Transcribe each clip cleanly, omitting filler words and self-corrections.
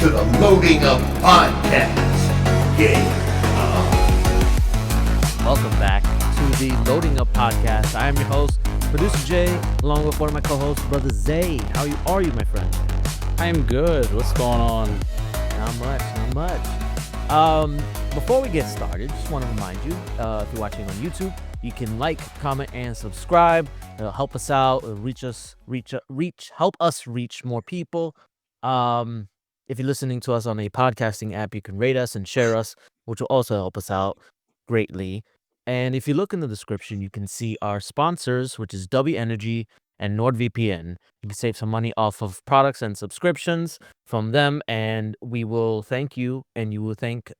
to the Loading Up Podcast. Yeah. Welcome back to the Loading Up Podcast. I am your host, Producer Jay, along with one of my co-hosts, Brother Zay. How are you, my friend? I am good. What's going on? Not much. Before we get started, just want to remind you, if you're watching on YouTube, you can like, comment, and subscribe. It'll help us out. It'll help us reach more people. If you're listening to us on a podcasting app, you can rate us and share us, which will also help us out greatly. And if you look in the description, you can see our sponsors, which is W Energy and NordVPN. You can save some money off of products and subscriptions from them, and we will thank you, and we will thank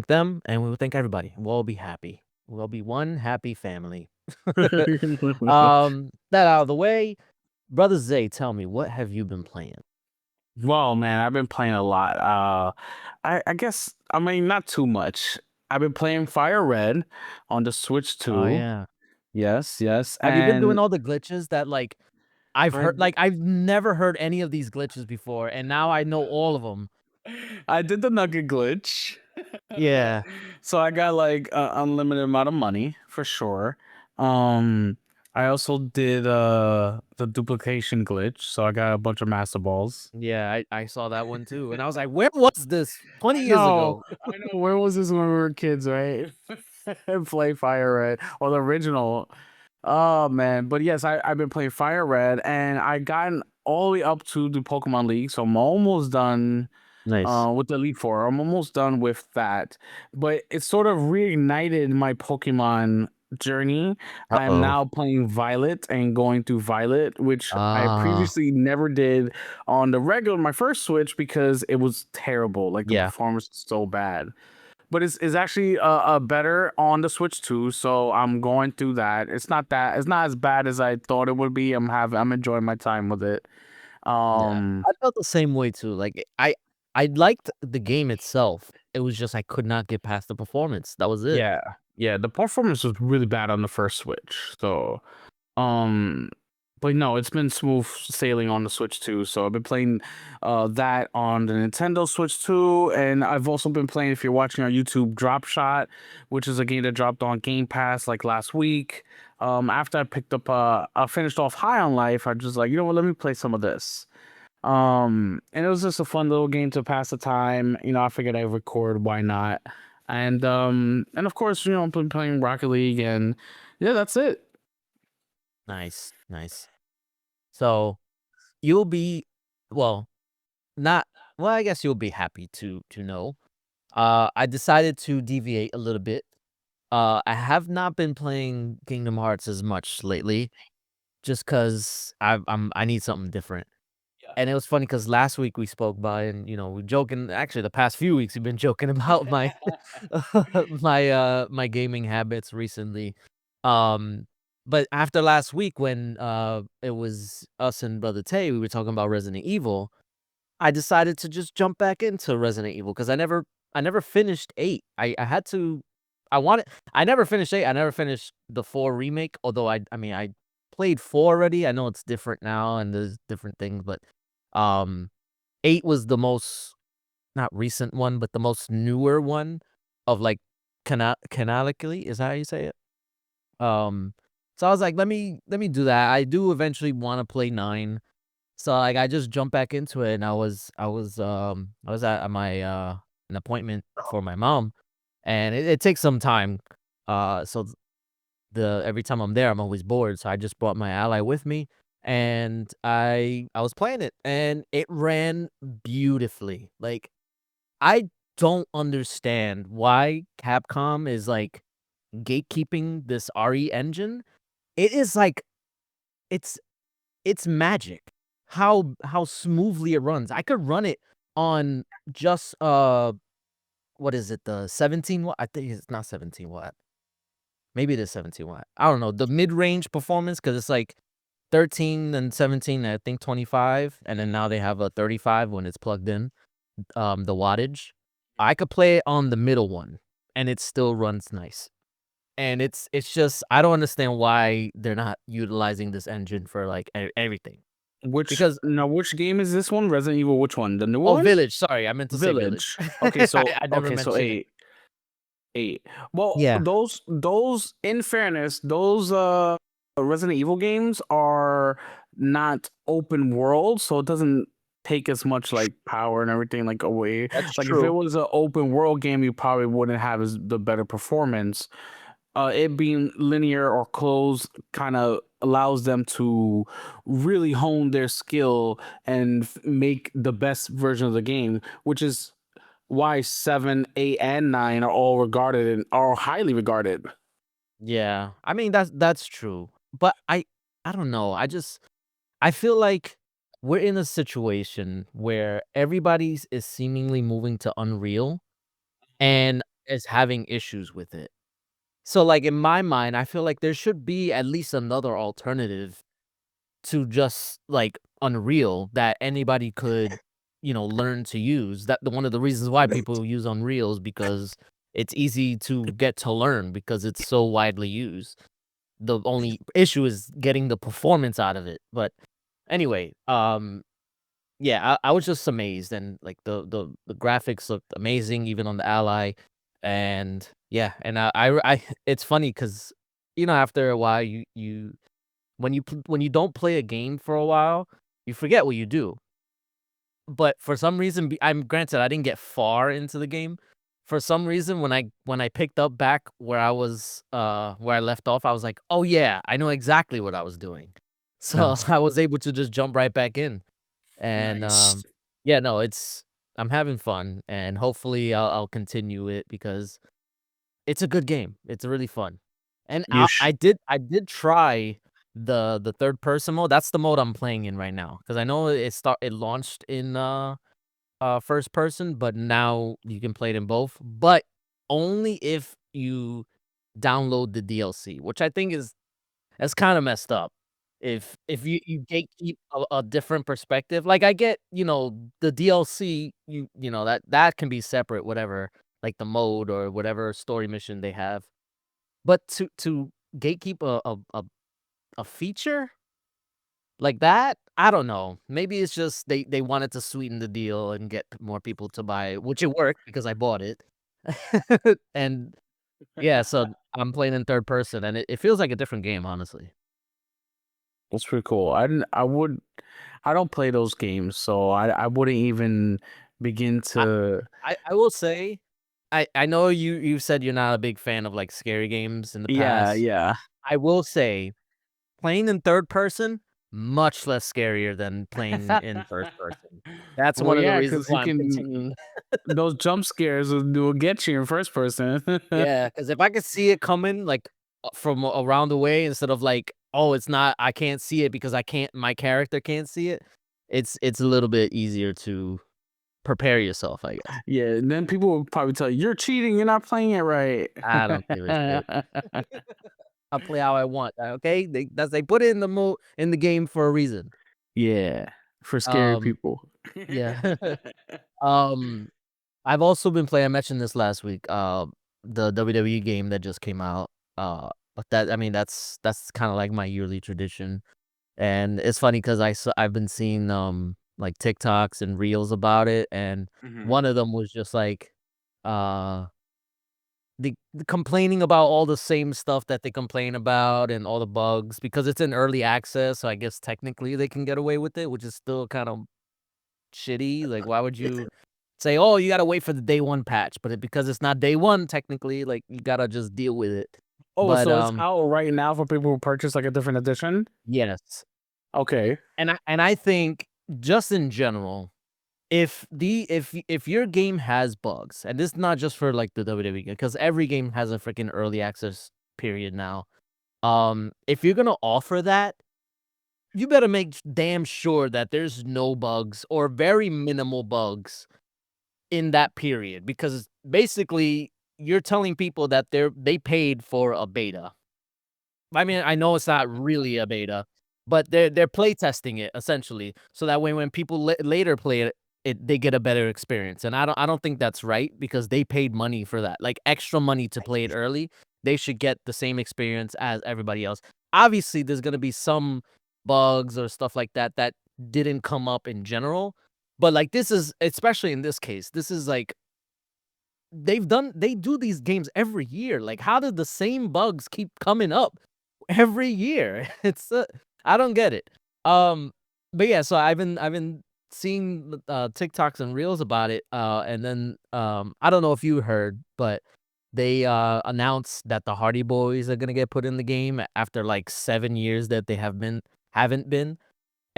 them, and we will thank everybody. We'll all be happy. We'll be one happy family. That out of the way, Brother Zay, tell me, what have you been playing? Well, man, I've been playing a lot. I guess, not too much. I've been playing Fire Red on the Switch too. Oh yeah. Yes. Have you been doing And all the glitches that I've I, heard? I've never heard any of these glitches before, and now I know all of them. I did the Nugget glitch. Yeah. So I got unlimited amount of money for sure. I also did the duplication glitch, so I got a bunch of master balls. Yeah, I saw that one too, and I was like, "Where was this 20 I years know. ago?" I know. Where was this when we were kids, right? Play Fire Red or the original. Oh man, but yes, I've been playing Fire Red, and I gotten all the way up to the Pokemon League, so I'm almost done. Nice. With the Elite Four, I'm almost done with that. But it sort of reignited my Pokemon journey. I'm Uh-oh. now playing Violet and going through Violet, which I Ah, previously never did on the regular my first Switch because it was terrible. Like the yeah. performance was so bad. But it's actually better on the Switch too. So I'm going through that. It's not as bad as I thought it would be. I'm enjoying my time with it. Yeah. Um I felt the same way too. I liked the game itself. It was just I could not get past the performance. That was it. Yeah, yeah, the performance was really bad on the first Switch. So, um, but no, it's been smooth sailing on the Switch too. So I've been playing that on the Nintendo Switch too, and I've also been playing, if you're watching our YouTube, Drop Shot, which is a game that dropped on Game Pass like last week. After I picked up I finished off High on Life, I just like, you know what, let me play some of this. And it was just a fun little game to pass the time. I figured I'd record, why not? And of course, I've been playing Rocket League, and yeah, that's it. Nice. So you'll be, well, not well, I guess you'll be happy to know. I decided to deviate a little bit. I have not been playing Kingdom Hearts as much lately, just because I need something different. Yeah. And it was funny because last week we spoke about it, and we're joking. Actually, the past few weeks we've been joking about my my gaming habits recently. Um, but after last week when it was us and Brother Tay, we were talking about Resident Evil. I decided to just jump back into Resident Evil because I never finished 8. I had to I wanted I never finished 8. I never finished the 4 remake, although I played 4 already. I know it's different now and there's different things, but um 8 was the most, not recent one, but the most newer one of canonically, is that how you say it? Um so I was like, let me do that. I do eventually want to play 9. So, I just jumped back into it, and I was at my, an appointment for my mom, and it takes some time, so the every time I'm there, I'm always bored, so I just brought my ally with me, and I was playing it, and it ran beautifully. I don't understand why Capcom is, gatekeeping this RE engine. It is it's it's magic how smoothly it runs. I could run it on just, what is it? The 17 watt? I think it's not 17 watt. Maybe it is 17 watt. I don't know. The mid-range performance, because it's 13 and 17, I think 25, and then now they have a 35 when it's plugged in, the wattage. I could play it on the middle one, and it still runs nice. And it's just I don't understand why they're not utilizing this engine for, everything. because which game is this one? Resident Evil, which one? The new oh, one? Village. Sorry, I meant to say Village. Village. Okay, so I never mentioned it. 8. Well, Yeah, those in fairness, those Resident Evil games are not open world, so it doesn't take as much like power and everything like away. that's Like if it true. was an open world game, you probably wouldn't have as the better performance. It being linear or closed kind of allows them to really hone their skill and make the best version of the game, which is why 7, 8, and 9 are all regarded and are highly regarded. Yeah, I mean that's true. But I don't know. I feel like we're in a situation where is seemingly moving to Unreal and is having issues with it. So like in my mind, I feel like there should be at least another alternative to just like Unreal that anybody could, learn to use. That one of the reasons why people use Unreal is because it's easy to get to learn because it's so widely used. The only issue is getting the performance out of it. But anyway, yeah, I was just amazed and like the graphics looked amazing even on the Ally. And yeah, and it's funny because after a while you when you don't play a game for a while, you forget what you do. But for some reason, I'm granted I didn't get far into the game. For some reason, when I picked up back where I left off, I was like, oh yeah, I know exactly what I was doing. So Nice. I was able to just jump right back in. And Nice. yeah, no, I'm having fun, and hopefully I'll continue it because it's a good game. It's really fun. And You sh- I did try the third person mode. That's the mode I'm playing in right now because I know it launched in first person, but now you can play it in both. But only if you download the DLC, which I think is that's kind of messed up. If you gatekeep a different perspective, like I get, the DLC, that can be separate, whatever, like the mode or whatever story mission they have. But to gatekeep a feature like that, I don't know. Maybe it's just they wanted to sweeten the deal and get more people to buy it, which it worked because I bought it. And yeah, so I'm playing in third person, and it feels like a different game, honestly. That's pretty cool. I don't play those games, so I wouldn't even begin I to. I will say, I know you said you're not a big fan of, like, scary games in the Yeah, past. yeah. I will say, playing in third person, much less scarier than playing in first person. That's Well, one of the yeah, reasons because you why I'm can continuing. those jump scares will get you in first person. Yeah, because if I could see it coming, like, from around the way instead of, like, "Oh, it's not I can't see it because my character can't see it," it's a little bit easier to prepare yourself, I guess. Yeah, and then people will probably tell you, "You're cheating. You're not playing it right." I don't give a shit. I play how I want, okay? They put it in in the game for a reason. Yeah, for scary Um, people. yeah. Um, I've also been playing I mentioned this last week, the WWE game that just came out. But that I mean, that's kinda like my yearly tradition. And it's funny because I've been seeing, like, TikToks and reels about it, and Mhm. one of them was just like, uh the complaining about all the same stuff that they complain about and all the bugs because it's in early access, so I guess technically they can get away with it, which is still kind of shitty. Like, why would you say, "Oh, you gotta wait for the day one patch," but because it's not day one technically, like you gotta just deal with it. Oh, But so it's out right now for people who purchase like a different edition? yes, Okay. and I think just in general, if your game has bugs, and this is not just for like the WWE game, because every game has a freaking early access period now. If you're gonna offer that, you better make damn sure that there's no bugs or very minimal bugs in that period because basically you're telling people that they paid for a beta. I mean, I know it's not really a beta, but they're play testing it essentially, so that way when people later play they get a better experience. And I don't think that's right because they paid money for that, like extra money to play it early. They should get the same experience as everybody else. Obviously, there's gonna be some bugs or stuff like that that didn't come up in general. But like this is, especially in this case, this is like they do these games every year. Like, how did the same bugs keep coming up every year? It's I don't get it. But yeah, so I've been seeing TikToks and reels about it. And then I don't know if you heard, but they announced that the Hardy Boys are gonna get put in the game after like 7 years that they haven't been.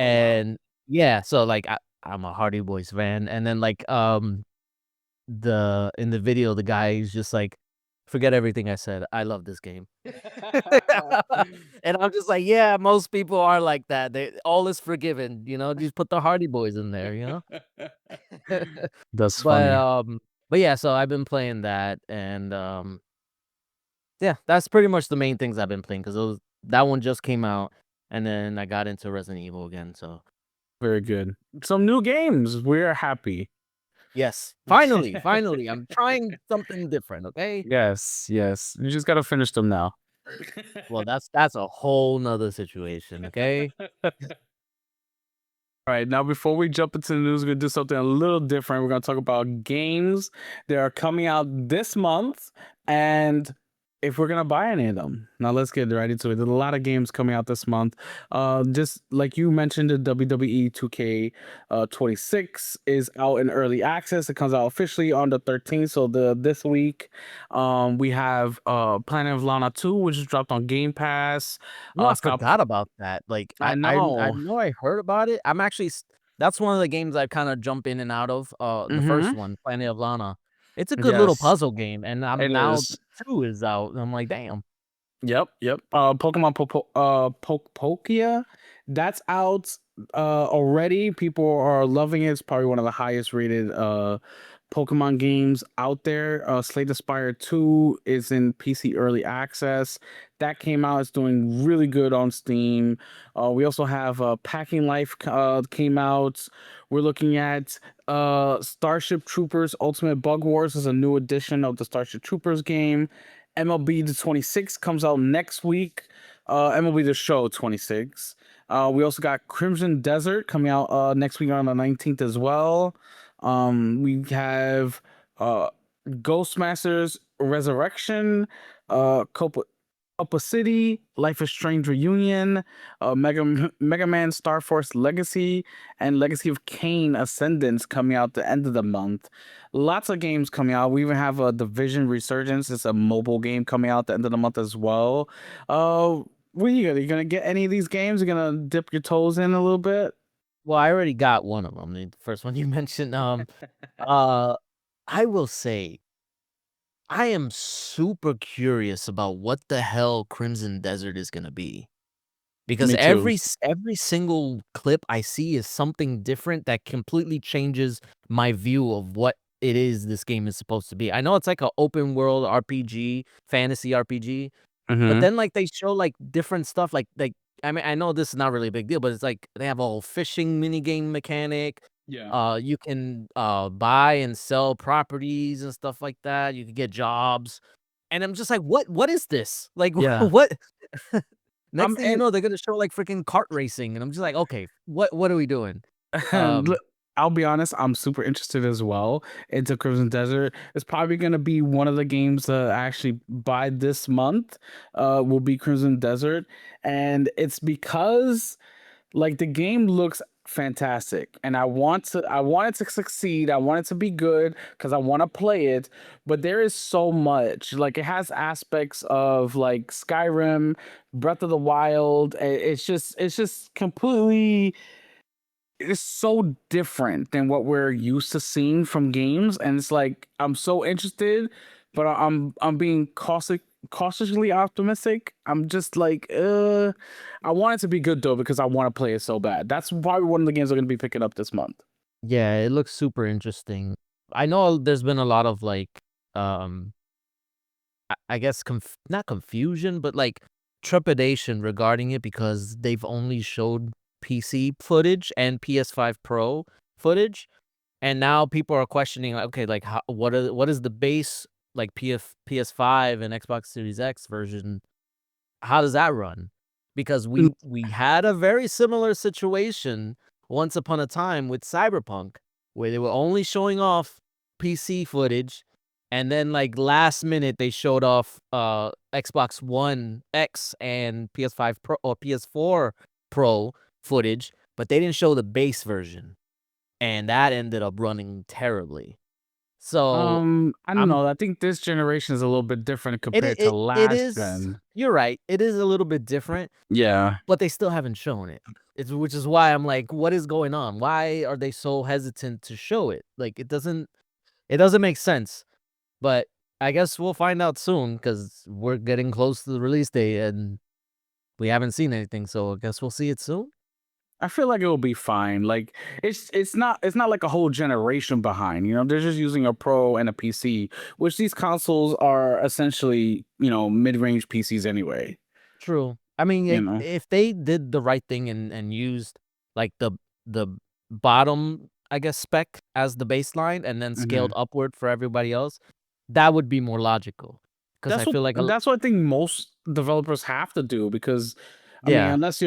Oh wow. And yeah, so like I'm a Hardy Boys fan, and then like in the video, the guy is just like, "Forget everything I said. I love this game." And I'm just like, "Yeah, most people are like that. They all is forgiven, just put the Hardy Boys in there." That's But, funny. um but yeah, so I've been playing that, and, yeah, that's pretty much the main things I've been playing, 'cause those that one just came out, and then I got into Resident Evil again, so Very good. Some new games. We're happy. yes. Finally, I'm trying something different, okay? Yes, yes. You just gotta finish them now. Well, that's a whole 'nother situation, okay? All right, now before we jump into the news, we're gonna do something a little different. We're gonna talk about games that are coming out this month and if we're gonna buy any of them. Now let's get right into it. There's a lot of games coming out this month. Just like you mentioned, the WWE 2K 26 is out in early access. It comes out officially on the 13th, so this week. We have Planet of Lana 2, which is dropped on Game Pass. I Scott, forgot about that. Like, I I know. know I heard about it. I'm actually that's one of the games I kinda jump in and out of, the first Mm-hmm. one, Planet of Lana. It's a good little Yes, puzzle game, and I'm it now is. 2 is out, and I'm like, "Damn." Yep, yep. Pokemon Pokia, that's out already. People are loving it. It's probably one of the highest rated Pokemon games out there. Slate Aspire 2 is in PC early access. That came out. It's doing really good on Steam. We also have Packing Life came out. We're looking at Starship Troopers Ultimate Bug Wars is a new edition of the Starship Troopers game. MLB The 26 comes out next week. MLB The Show 26. We also got Crimson Desert coming out next week on the 19th as well. We have uh, Ghostmasters Resurrection, Copa City, Life is Strange Reunion, Mega Man Star Force Legacy, and Legacy of Kain Ascendance coming out the end of the month. Lots of games coming out. We even have a Division Resurgence. It's a mobile game coming out the end of the month as well. What are you gonna? You gonna get any of these games? You gonna dip your toes in a little bit? Well, I already got one of them. The first one you mentioned, uh, I will say I am super curious about what the hell Crimson Desert is gonna be. Because Me too. every single clip I see is something different that completely changes my view of what it is this game is supposed to be. I know it's like a open world RPG, fantasy RPG, but Mm-hmm. then, like, they show, like, different stuff, like I mean, I know this is not really a big deal, but it's like they have a whole fishing minigame mechanic. Yeah. You can, buy and sell properties and stuff like that. You can get jobs, and I'm just like, "What is this?" Like, Yeah. what next thing you And know, they're gonna show, like, freaking kart racing, and I'm just like, "Okay, what are we doing?" Um Look, I'll be honest, I'm super interested as well into Crimson Desert. It's probably going to be one of the games that I actually buy this month. Will be Crimson Desert, and it's because like the game looks fantastic, and I want it to succeed. I want it to be good because I want to play it. But there is so much. Like it has aspects of like Skyrim, Breath of the Wild. It's just completely it's so different than what we're used to seeing from games, and it's like I'm so interested, but I'm being cautiously optimistic. I'm just like I want it to be good though because I want to play it so bad. That's probably one of the games I'm going to be picking up this month. Yeah, it looks super interesting. I know there's been a lot of, like, um, I guess not confusion, but, like, trepidation regarding it because they've only showed PC footage and PS5 Pro footage. And now people are questioning, like, okay, like, what is the base, like, PS5 and Xbox Series X version? How does that run? Because Mm, we had a very similar situation once upon a time with Cyberpunk, where they were only showing off PC footage, and then like last minute they showed off Xbox One X and PS5 Pro or PS4 Pro footage, but they didn't show the base version, and that ended up running terribly. So I don't I'm know. I think this generation is a little bit different compared to it last is. gen. You're right. It is a little bit different, Yeah. but they still haven't shown it. Which is why I'm like, what is going on? Why are they so hesitant to show it? Like it doesn't make sense. But I guess we'll find out soon because we're getting close to the release date and we haven't seen anything. So I guess we'll see it soon. I feel like it will be fine. Like it's not like a whole generation behind. You know, they're just using a Pro and a PC, which these consoles are essentially, mid-range PCs anyway. True. I mean, You like, know. if they did the right thing and used like the bottom, I guess, spec as the baseline and then hmm scaled upward for everybody else, that would be more logical. Because I That's what feel like that's what I think most developers have to do because, I mean, yeah, unless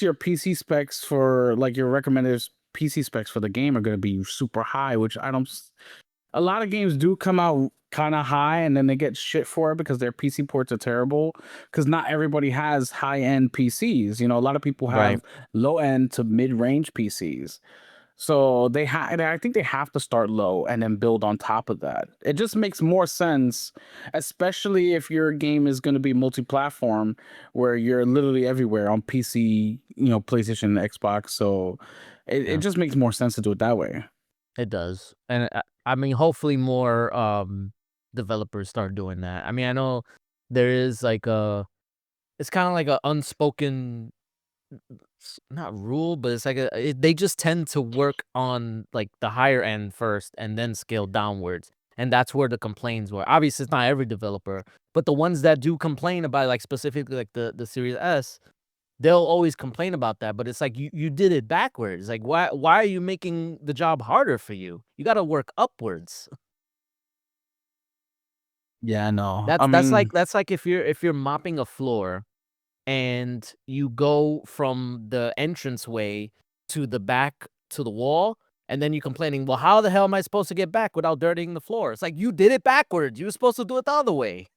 your PC specs for like your recommended PC specs for the game are gonna be super high, which I don't. A lot of games do come out kind of high and then they get shit for it because their PC ports are terrible. Because not everybody has high end PCs. You know, a lot of people right. have low end to mid range PCs. So I think they have to start low and then build on top of that. It just makes more sense, especially if your game is going to be multi-platform, where you're literally everywhere on PC, PlayStation, Xbox. So it Yeah, just makes more sense to do it that way. it does. And I mean, hopefully more developers start doing that. I mean, I know there is like it's kind of like a unspoken not rule, but it's like they just tend to work on like the higher end first and then scale downwards. And that's where the complaints were. Obviously, it's not every developer, but the ones that do complain about like specifically like the Series S, they'll always complain about that. But it's like you did it backwards. Like why are you making the job harder for you? You got to work upwards. Yeah, no. That's I that's like mean, that's like if you're mopping a floor and you go from the entranceway to the back to the wall, and then you're complaining, well, how the hell am I supposed to get back without dirtying the floor? It's like you did it backwards. You were supposed to do it the other way.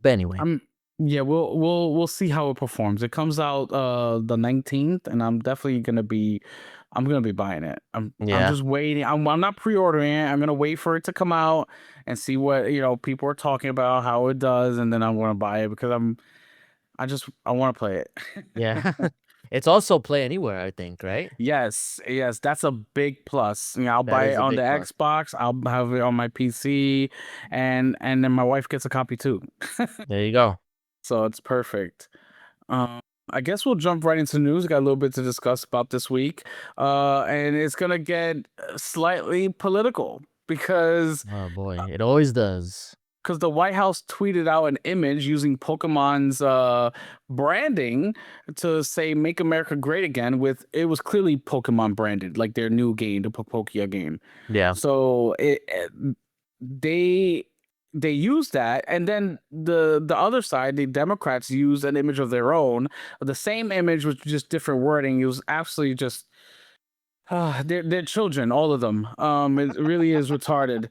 But anyway, I'm yeah, we'll see how it performs. It comes out the 19th and I'm gonna be buying it. I'm yeah, just waiting. I'm not pre-ordering it. I'm gonna wait for it to come out and see what, people are talking about, how it does, and then I'm gonna buy it because I want to play it. yeah. It's also play anywhere, I think, right? Yes, that's a big plus. I'll That buy is it a on the big plus. Xbox. I'll have it on my PC, and then my wife gets a copy too. There you go. So it's perfect. Um, I guess we'll jump right into news. Got a little bit to discuss about this week, and it's gonna get slightly political Oh boy, it always does. because the White House tweeted out an image using Pokemon's branding to say "Make America Great Again." With it was clearly Pokemon branded, like their new game, the Pokia game. Yeah, So they they used that, and then the other side, the Democrats, used an image of their own, the same image with just different wording. It was absolutely just they're children, all of them. It really is retarded.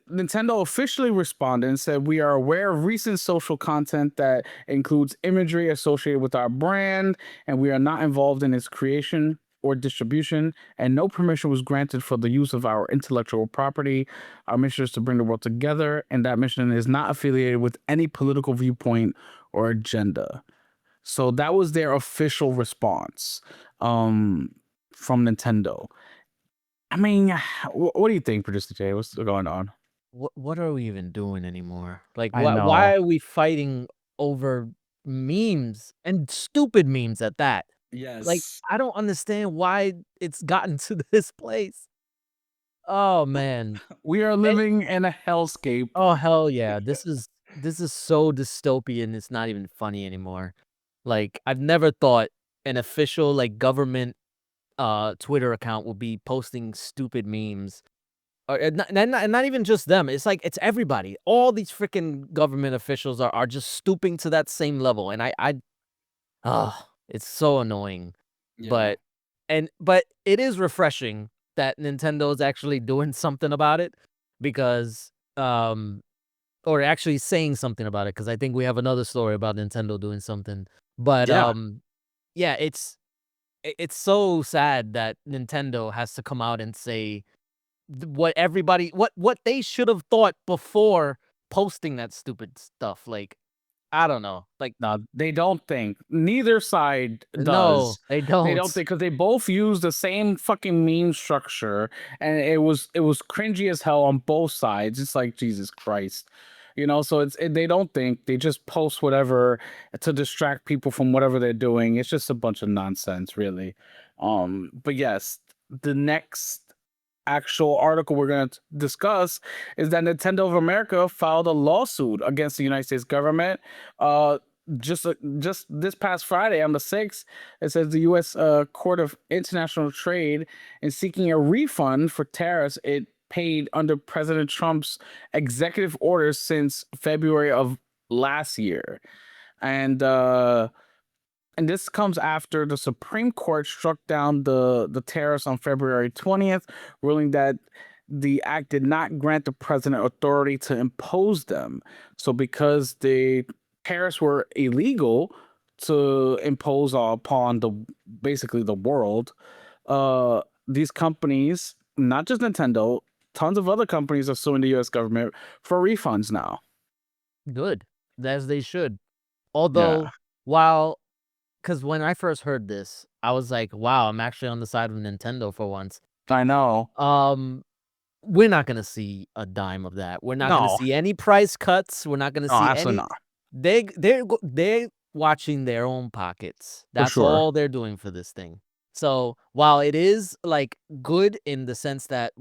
Nintendo officially responded and said, "We are aware of recent social content that includes imagery associated with our brand, and we are not involved in its creation or distribution, and no permission was granted for the use of our intellectual property. Our mission is to bring the world together, and that mission is not affiliated with any political viewpoint or agenda." So that was their official response um, from Nintendo. I mean, what do you think, Producer Jay? What's going on? what are we even doing anymore? Like, I why know. are we fighting over memes and stupid memes at that? Like, Yes. I don't understand why it's gotten to this place. Oh, man. We are Eh living in a hellscape. oh, hell yeah. This is so dystopian, it's not even funny anymore. Like, I've never thought an official, like, government, Twitter account would be posting stupid memes and not even just them. It's like it's everybody. All these freaking government officials are just stooping to that same level, and it's so annoying. Yeah. But but it is refreshing that Nintendo is actually doing something about it because or actually saying something about it because I think we have another story about Nintendo doing something. But Yeah. yeah, it's so sad that Nintendo has to come out and say what everybody what they should have thought before posting that stupid stuff. Like, I don't know. Like, No, they don't think. Neither side no, does. they They don't. don't think because they both use the same fucking meme structure, and it was cringy as hell on both sides. It's like Jesus Christ, So they don't think. They just post whatever to distract people from whatever they're doing. It's just a bunch of nonsense, really. But yes, the next actual article we're going to discuss is that Nintendo of America filed a lawsuit against the United States government. Uh, just this past Friday on the 6th, it says the U.S. Court of International Trade is seeking a refund for tariffs it paid under President Trump's executive orders since February of last year. And this comes after the Supreme Court struck down the tariffs on February 20th, ruling that the act did not grant the president authority to impose them. So because the tariffs were illegal to impose upon basically the world, these companies, not just Nintendo, tons of other companies are suing the US government for refunds now. Good, as they should. Yeah. Although, while because when I first heard this, I was like, "Wow, I'm actually on the side of Nintendo for once." I know. Um, we're not gonna see a dime of that. We're not gonna No, see any price cuts. We're not gonna no, see absolutely any. not. They're watching their own pockets. For That's sure. all they're doing for this thing. So while it is like good in the sense that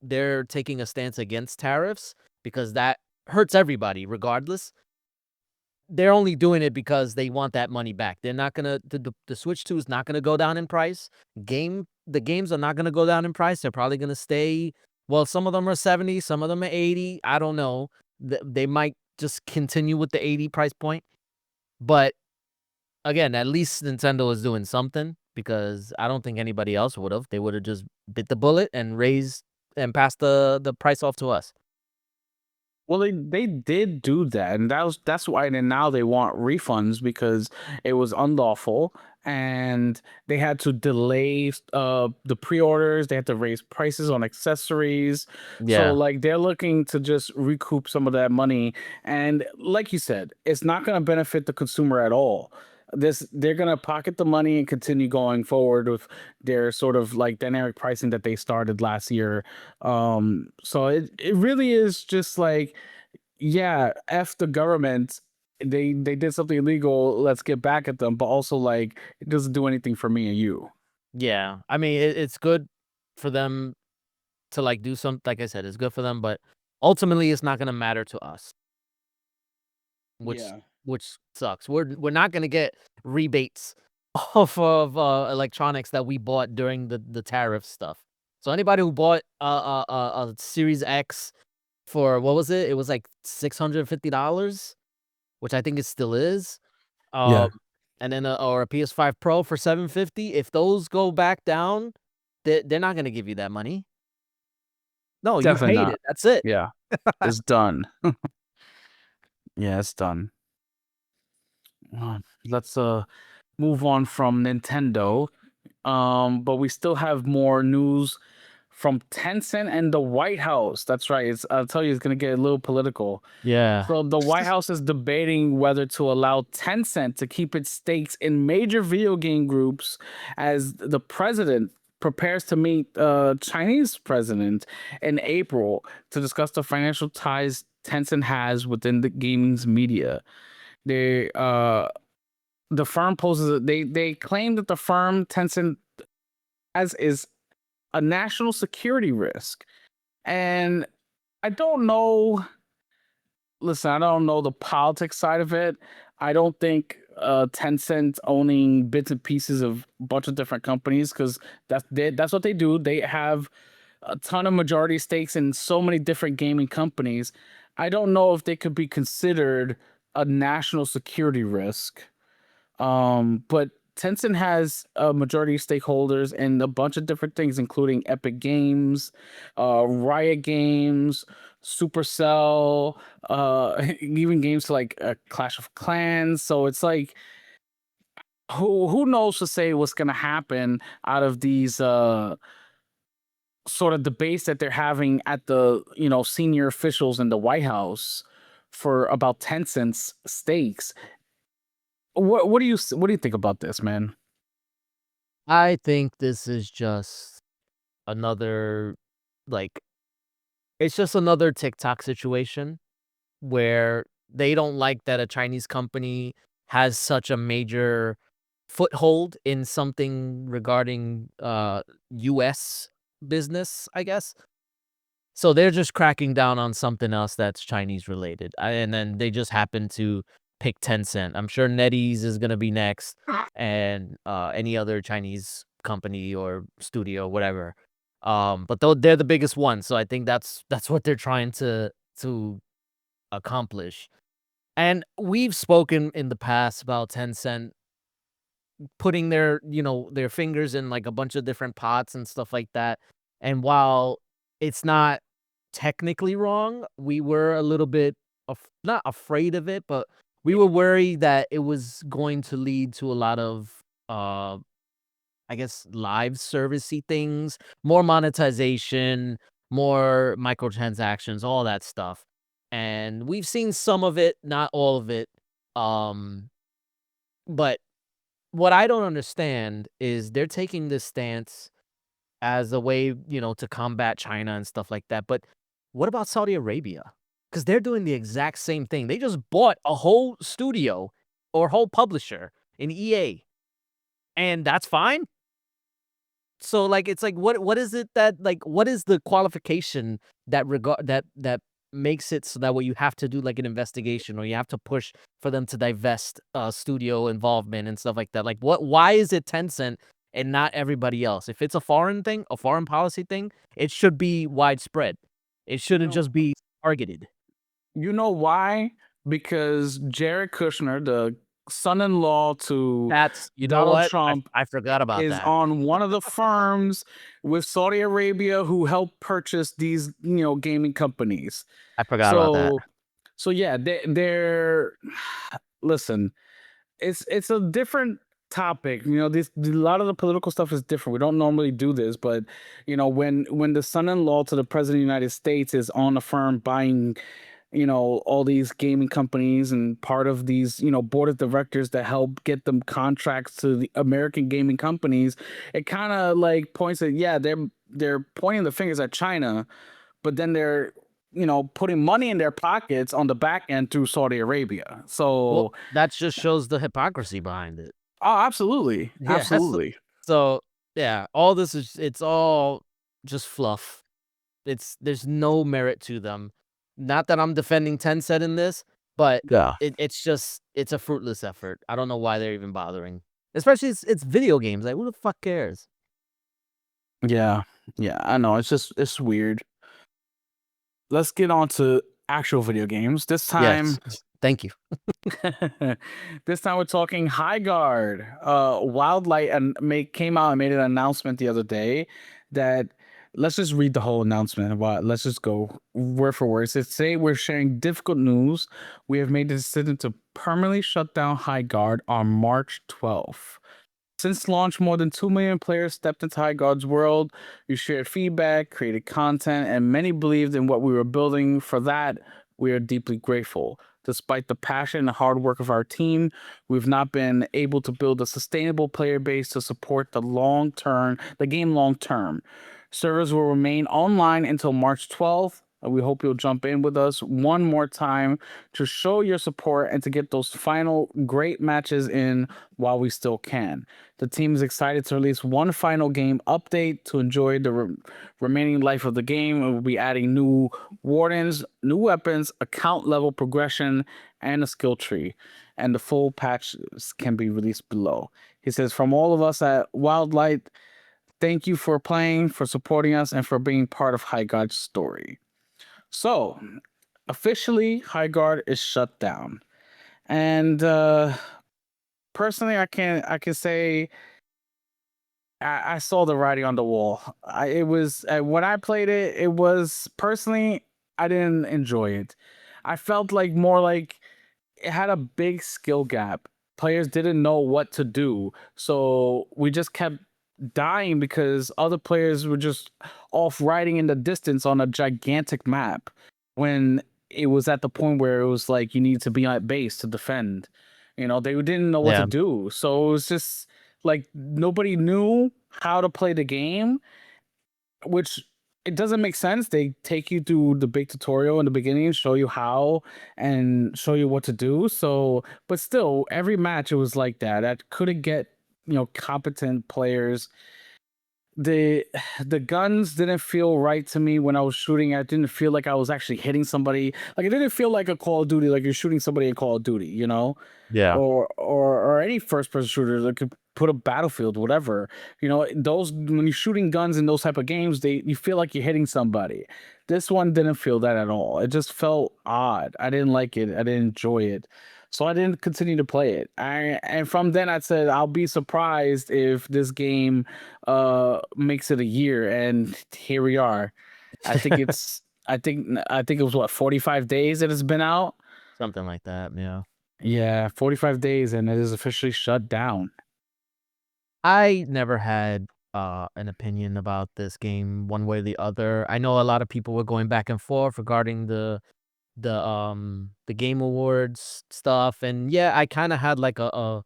they're taking a stance against tariffs because that hurts everybody regardless. They're only doing it because they want that money back. They're not gonna the Switch 2 is not gonna go down in price. The games are not gonna go down in price. They're probably gonna stay. Well, some of them are 70, some of them are 80. I don't know. They might just continue with the 80 price point. But again, at least Nintendo is doing something because I don't think anybody else would have. They would have just bit the bullet and raised and passed the price off to us. Well, they did do that, and that's why. And now they want refunds because it was unlawful, and they had to delay the pre-orders. They had to raise prices on accessories. So Yeah. like they're looking to just recoup some of that money. And like you said, it's not going to benefit the consumer at all. They're going to pocket the money and continue going forward with their sort of like dynamic pricing that they started last year. So it really is just like, yeah, F the government. They did something illegal. Let's get back at them. But also, like, it doesn't do anything for me and you. Yeah. I mean, it's good for them to like do some like I said, it's good for them, but ultimately it's not gonna matter to us, which Yeah. which sucks. We're not gonna get rebates off of electronics that we bought during the tariff stuff. So anybody who bought a Series X for what was it? It was like $650, which I think it still is. Um, Yeah. and then or a PS5 Pro for 750. If those go back down, they're not gonna give you that money. No, you Definitely paid not. it. That's it. Yeah. It's done. Yeah, it's done. Let's move on from Nintendo. But we still have more news from Tencent and the White House. That's right. I'll tell you, it's gonna get a little political. Yeah. So the White House is debating whether to allow Tencent to keep its stakes in major video game groups as the president prepares to meet Chinese president in April to discuss the financial ties Tencent has within the gaming's media. They the firm poses they claim that the firm Tencent has is a national security risk. And I don't know. Listen, I don't know the politics side of it. I don't think Tencent owning bits and pieces of a bunch of different companies because that's what they do. They have a ton of majority stakes in so many different gaming companies. I don't know if they could be considered a national security risk. But Tencent has majority stakeholders in a bunch of different things, including Epic Games, Riot Games, Supercell, even games like Clash of Clans. So it's like, who knows to say what's gonna happen out of these sort of debates that they're having at the senior officials in the White House for about Tencent's stakes. What do you think about this, man? I think this is just another, like, it's just another TikTok situation where they don't like that a Chinese company has such a major foothold in something regarding US business, I guess. So they're just cracking down on something else that's Chinese related. And then they just happen to pick Tencent. I'm sure NetEase is going to be next, and any other Chinese company or studio, whatever. But though they're the biggest one, so I think that's what they're trying to accomplish. And we've spoken in the past about Tencent putting their fingers in, like, a bunch of different pots and stuff like that. And while it's not technically wrong, we were a little bit not afraid of it, but we were worried that it was going to lead to a lot of, uh, I guess, live servicey things, more monetization, more microtransactions, all that stuff. And we've seen some of it, not all of it. Um, but what I don't understand is they're taking this stance as a way, to combat China and stuff like that. But what about Saudi Arabia? Because they're doing the exact same thing. They just bought a whole studio or whole publisher in EA, and that's fine. So, like, it's like, what is it that, like, what is the qualification that makes it so that way you have to do, like, an investigation, or you have to push for them to divest studio involvement and stuff like that? Like, why is it Tencent and not everybody else? If it's a foreign thing, a foreign policy thing, it should be widespread. It shouldn't No. just be targeted. You know why? Because Jared Kushner, the son-in-law to That's, you know Donald what? Trump, I forgot about is that. on one of the firms with Saudi Arabia who helped purchase these, gaming companies. I forgot about that. So yeah, they're listen, it's a different topic. This a lot of the political stuff is different. We don't normally do this, but when the son-in-law to the president of the United States is on a firm buying all these gaming companies and part of these, board of directors that help get them contracts to the American gaming companies, it kind of like points at, yeah, they're pointing the fingers at China, but then they're, putting money in their pockets on the back end through Saudi Arabia. Well, So, that just shows the hypocrisy behind it. oh, absolutely. Yeah, Absolutely. so, yeah, all this is, it's all just fluff. There's no merit to them. Not that I'm defending Tencent in this, but Yeah. it's a fruitless effort. I don't know why they're even bothering. Especially it's video games. Like, who the fuck cares? Yeah. Yeah. I know. It's weird. Let's get on to actual video games. This time, Yes. Thank you. this time we're talking High Guard. Wildlight and came out and made an announcement the other day that, let's just read the whole announcement. Let's just go word for word. It says, today we're sharing difficult news. We have made the decision to permanently shut down High Guard on March 12th. Since launch, more than 2 million players stepped into High Guard's world. You shared feedback, created content, and many believed in what we were building. For that, we are deeply grateful. Despite the passion and hard work of our team, we've not been able to build a sustainable player base to support the game long term. Servers will remain online until March 12th. We hope you'll jump in with us one more time to show your support and to get those final great matches in while we still can. The team is excited to release one final game update to enjoy the remaining life of the game. We'll be adding new wardens, new weapons, account level progression, and a skill tree. And the full patch can be released below. He says, from all of us at Wildlight, Thank you for playing, for supporting us, and for being part of High Guard's story. So, officially, High Guard is shut down. And personally, I can say I saw the writing on the wall. It was when I played it. It was personally I didn't enjoy it. I felt like more like it had a big skill gap. Players didn't know what to do, so we just kept dying because other players were just off riding in the distance on a gigantic map when it was at the point where it was like you need to be at base to defend. They didn't know what to Yeah. do, so it was just like nobody knew how to play the game, which it doesn't make sense. They take you through the big tutorial in the beginning, show you how and show you what to do. So, but still, every match it was like that. I couldn't get competent players. the the guns didn't feel right to me when I was shooting. I didn't feel like I was actually hitting somebody. Like it didn't feel like a Call of Duty, like you're shooting somebody in Call of Duty, Yeah. or any first person shooter that could put a Battlefield, whatever. Those when you're shooting guns in those type of games, you feel like you're hitting somebody. This one didn't feel that at all. It just felt odd. I didn't like it. I didn't enjoy it. So I didn't continue to play it. And from then I said I'll be surprised if this game makes it a year, and here we are. I think it's I think it was what 45 days that it's been out. Something like that. Yeah. Yeah, 45 days and it is officially shut down. I never had an opinion about this game one way or the other. I know a lot of people were going back and forth regarding the Game Awards stuff, and yeah, I kind of had like a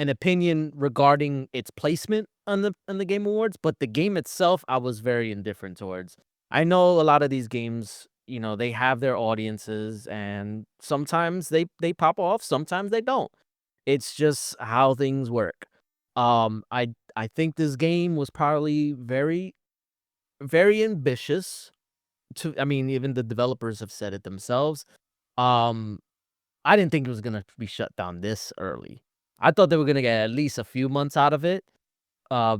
an opinion regarding its placement on the Game Awards, but the game itself I was very indifferent towards. I know a lot of these games, they have their audiences and sometimes they pop off, sometimes they don't. It's just how things work. I think this game was probably very very ambitious to I mean, even the developers have said it themselves. Um, I didn't think it was gonna be shut down this early. I thought they were gonna get at least a few months out of it,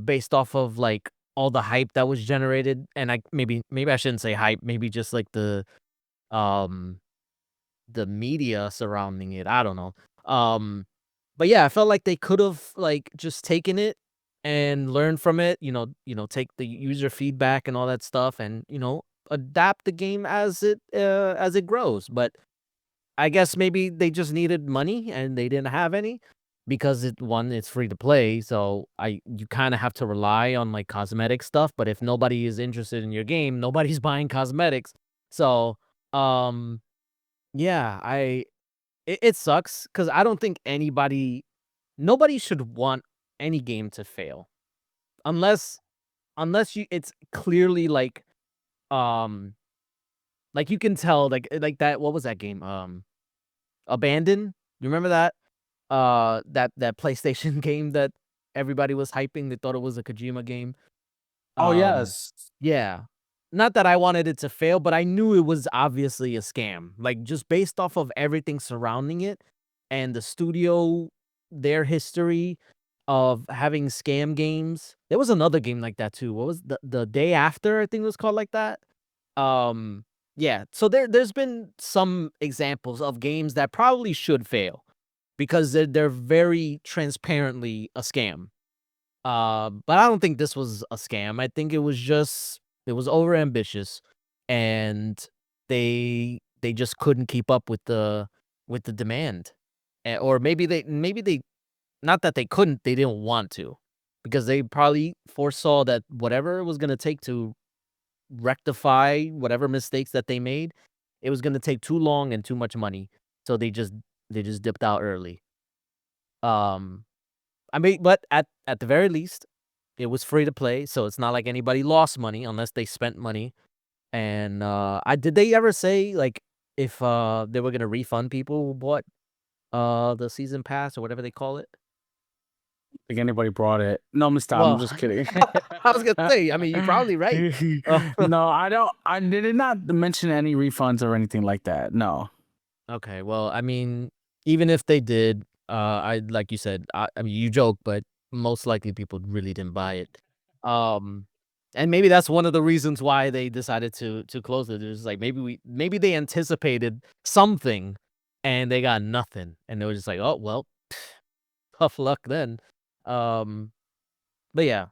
based off of like all the hype that was generated. And maybe I shouldn't say hype, maybe just like um the media surrounding it. I don't know. Um, but yeah, I felt like they could have like just taken it and learned from it. Take the user feedback and all that stuff, and adapt the game as it grows. But I guess maybe they just needed money and they didn't have any because it's free to play. So you kind of have to rely on like cosmetic stuff. But if nobody is interested in your game, nobody's buying cosmetics. So um yeah, it sucks because I don't think nobody should want any game to fail unless it's clearly like you can tell like that. What was that game? Abandon. You remember that? That PlayStation game that everybody was hyping. They thought it was a Kojima game. Oh Um, yes. yeah. Not that I wanted it to fail, but I knew it was obviously a scam. Like just based off of everything surrounding it and the studio, their history of having scam games. There was another game like that too. What was the day after? I think it was called like that. Um, yeah. So there's been some examples of games that probably should fail because they're very transparently a scam. But I don't think this was a scam. I think it was overambitious, and they just couldn't keep up with the demand. Or maybe they not that they couldn't, they didn't want to. Because they probably foresaw that whatever it was gonna take to rectify whatever mistakes that they made, it was gonna take too long and too much money. So they just dipped out early. Um I mean, but at the very least, it was free to play, so it's not like anybody lost money unless they spent money. And I did they ever say like if they were gonna refund people who bought the season pass or whatever they call it? Think anybody brought it. No, I'm Well, just kidding. I was gonna say, I mean, you're probably right. No, I don't. I did not mention any refunds or anything like that. No. Okay, well, I mean, even if they did, I like you said, I mean, you joke, but most likely people really didn't buy it. Um, and maybe that's one of the reasons why they decided to close it. It's like maybe they anticipated something and they got nothing, and they were just like, oh well, tough luck then. Um, but yeah,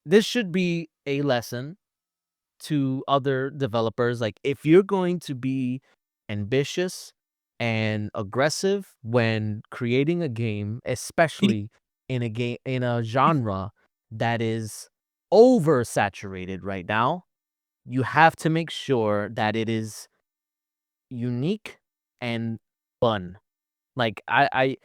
this should be a lesson to other developers. Like, if you're going to be ambitious and aggressive when creating a game, especially in a genre that is oversaturated right now, you have to make sure that it is unique and fun. Like, I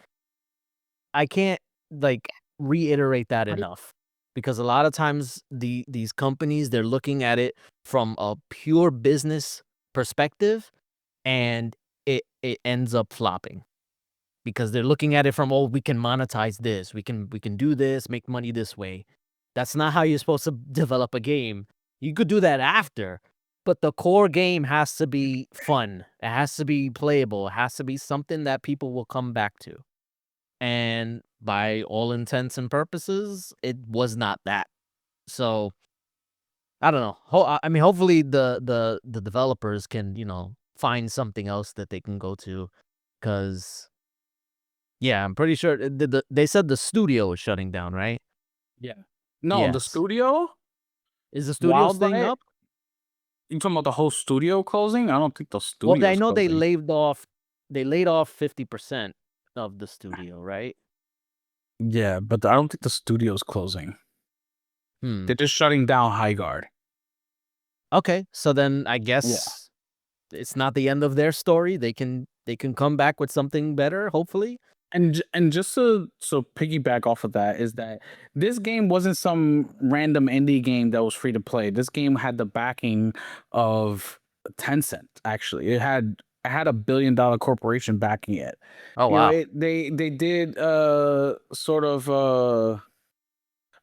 can't, like, reiterate that enough, because a lot of times these companies, they're looking at it from a pure business perspective, and it ends up flopping because they're looking at it from, "Oh, we can monetize this. We can do this, make money this way." That's not how you're supposed to develop a game. You could do that after, but the core game has to be fun. It has to be playable. It has to be something that people will come back to. And by all intents and purposes, it was not that. So, I don't know. I mean, hopefully the developers can, find something else that they can go to, because yeah, I'm pretty sure they said the studio is shutting down, right? Yeah. No, the Yes. studio? Is the studio staying Wildlight? up? You talking about the whole studio closing? I don't think the Well, I studio's know closing. they laid off 50% of the studio, right? Yeah, but I don't think the studio's closing. Hmm. They're just shutting down High Guard. Okay, so then I Yeah. guess it's not the end of their story. They can come back with something better, hopefully. And just to piggyback off of that is that this game wasn't some random indie game that was free to play. This game had the backing of Tencent. Actually, it had $1 billion corporation backing it. Oh You know, wow. they did sort of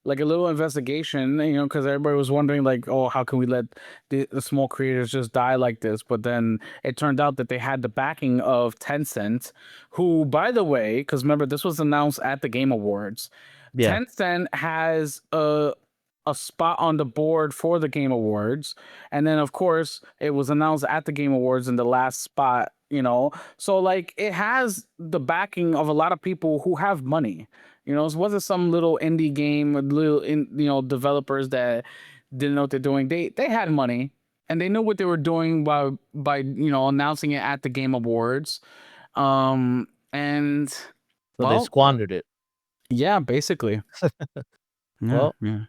like a little investigation, because everybody was wondering, like, oh, how can we let the small creators just die like this? But then it turned out that they had the backing of Tencent, who, by the way, because remember, this was announced at the Game Awards. Yeah. Tencent has a spot on the board for the Game Awards, and then of course it was announced at the Game Awards in the last spot. So like it has the backing of a lot of people who have money. It wasn't some little indie game, developers that didn't know what they're doing. They had money and they knew what they were doing by announcing it at the Game Awards. And So they well, squandered it. yeah, basically. Yeah, Well, yeah.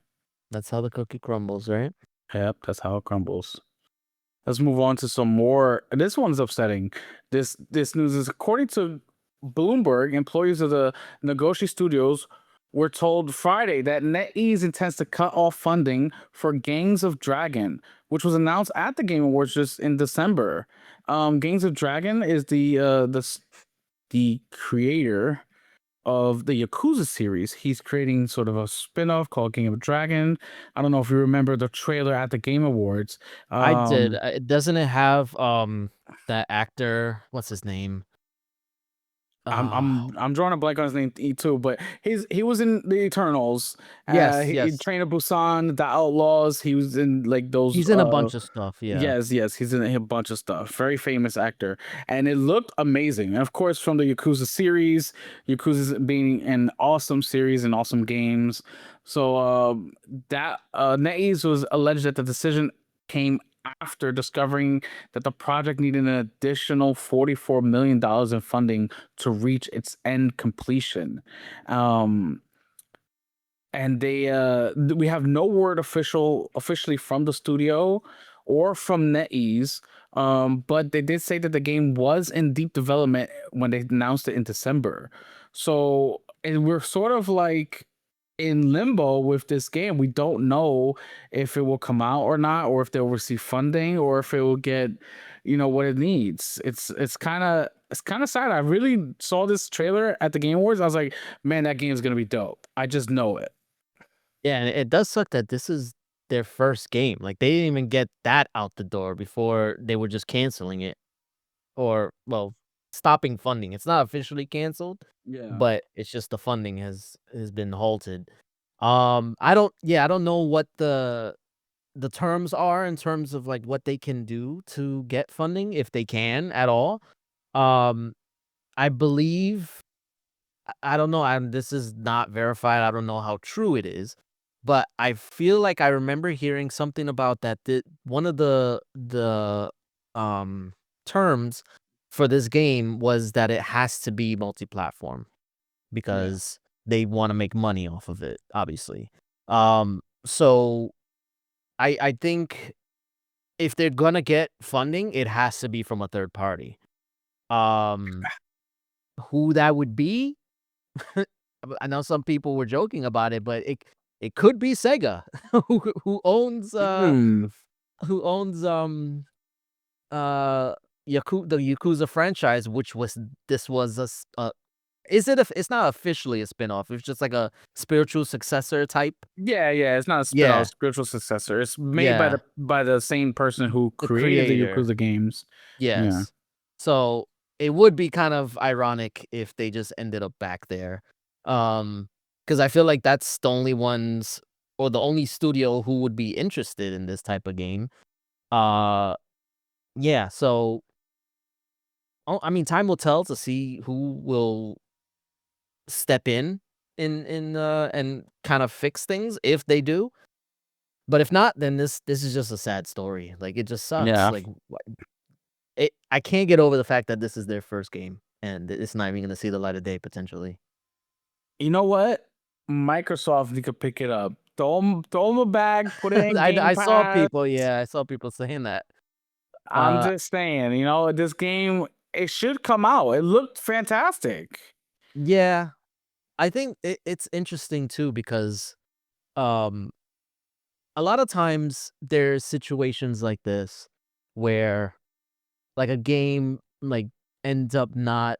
that's how the cookie crumbles, right? Yep, that's how it crumbles. Let's move on to some more. This one's upsetting. This news is, according to Bloomberg, employees of the Nagoshi Studios were told Friday that NetEase intends to cut off funding for Gangs of Dragon, which was announced at the Game Awards just in December. Gangs of Dragon is the creator of the Yakuza series. He's creating sort of a spin-off called Game of Dragon. I don't know if you remember the trailer at the Game Awards. I did. Um, Doesn't it have that actor? What's his name? I'm Uh I'm I'm drawing a blank on his name too, but he was in the Eternals. yes, He yes. Train to Busan, the Outlaws. He was in like those. He's in a bunch of stuff. Yeah. Yes, he's in a bunch of stuff. Very famous actor, and it looked amazing. And of course, from the Yakuza series, Yakuza being an awesome series and awesome games. So that NetEase was alleged that the decision came after discovering that the project needed an additional $44 million in funding to reach its end completion. Um, and we have no word officially from the studio or from NetEase, but they did say that the game was in deep development when they announced it in December. So, and we're sort of like in limbo with this game. We don't know if it will come out or not, or if they'll receive funding, or if it will get what it needs. It's kind of sad. I really saw this trailer at the Game Awards. I was like, man, that game is gonna be dope. I just know it. Yeah, and it does suck that this is their first game. Like, they didn't even get that out the door before they were just canceling it, or, well, stopping funding. It's not officially canceled, Yeah. but it's just the funding has been halted. I don't know what the terms are in terms of like what they can do to get funding, if they can at all. Um, I believe I don't know. This is not verified. I don't know how true it is, but I feel like I remember hearing something about that. One of the um terms for this game was that it has to be multi-platform Yeah. because they want to make money off of it, obviously. So I think if they're gonna get funding, it has to be from a third party. Um, who that would be? I know some people were joking about it, but it could be Sega, who owns Hmm. who owns uh the Yakuza franchise, which was this was is it it's not officially a spin-off. It's just like a spiritual successor type. Yeah. It's not a spin-off, Yeah, spiritual successor. It's made yeah, by the same person who the created the creator. Yakuza games. Yeah. Yes. So it would be kind of ironic if they just ended up back there. Because I feel like that's the only ones or the only studio who would be interested in this type of game. Uh yeah, so I mean time will tell to see who will step in and kind of fix things if they do. But if not, then this is just a sad story. Like it just sucks. Yeah. Like I can't get over the fact that this is their first game, and it's not even gonna see the light of day potentially. You know what? Microsoft, you could pick it up. Throw 'em a bag, put it in Game I saw Pass. people, yeah, I saw people saying that. I'm Uh, just saying, this game, it should come out. It looked fantastic. yeah, I think it's interesting too because, um, a lot of times there's situations like this where, like, a game, like, ends up not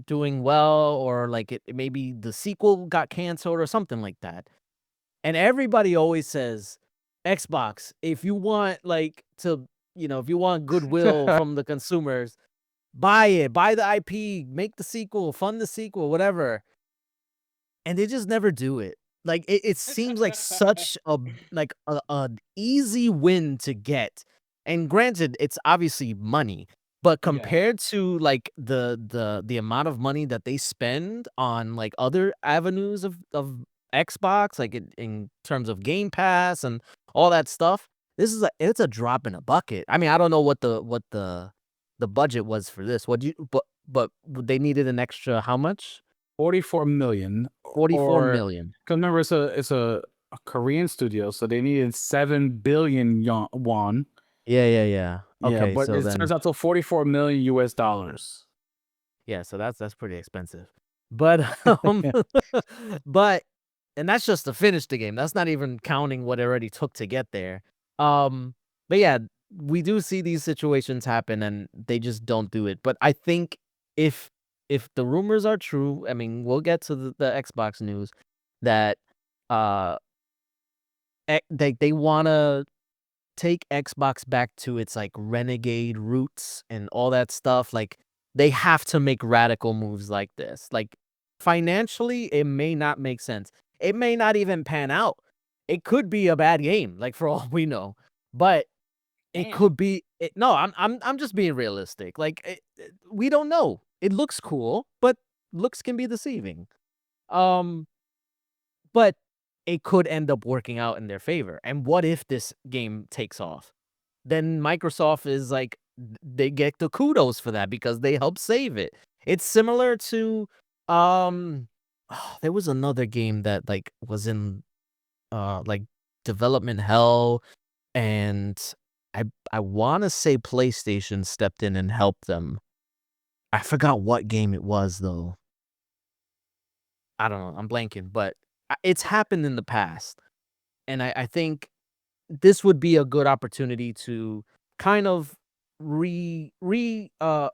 doing well or, like, maybe the sequel got canceled or something like that. And everybody always says, "Xbox, if you want, like, to if you want goodwill from the consumers, buy it, buy the IP, make the sequel, fund the sequel, whatever." And they just never do it. Like, it seems like such a an easy win to get. And granted, it's obviously money, but Yeah. compared to, like, the amount of money that they spend on, like, other avenues of Xbox, like, in terms of Game Pass and all that stuff, it's a drop in a bucket. I mean, I don't know what the budget was for this. What do you but they needed an extra how much? 44 million, 44 or million. because remember it's a Korean studio, so they needed 7 billion won. Yeah. Yeah, Okay, but so it then turns out to 44 million US dollars. yeah, so that's pretty expensive. But, but and that's just to finish the game. That's not even counting what it already took to get there. But yeah, we do see these situations happen and they just don't do it. But I think if if the rumors are true, I mean, we'll get to the Xbox news that uh they want to take Xbox back to its like renegade roots and all that stuff, like they have to make radical moves like this. Like financially, it may not make sense. It may not even pan out. It could be a bad game, like for all we know. But it Damn. could be no, I'm just being realistic. Like we don't know. It looks cool, but looks can be deceiving. Um but it could end up working out in their favor. And what if this game takes off? Then Microsoft is like they get the kudos for that because they helped save it. It's similar to there was another game that like was in like development hell and I want to say PlayStation stepped in and helped them. I forgot what game it was though. I don't know. I'm blanking, but it's happened in the past. And I think this would be a good opportunity to kind of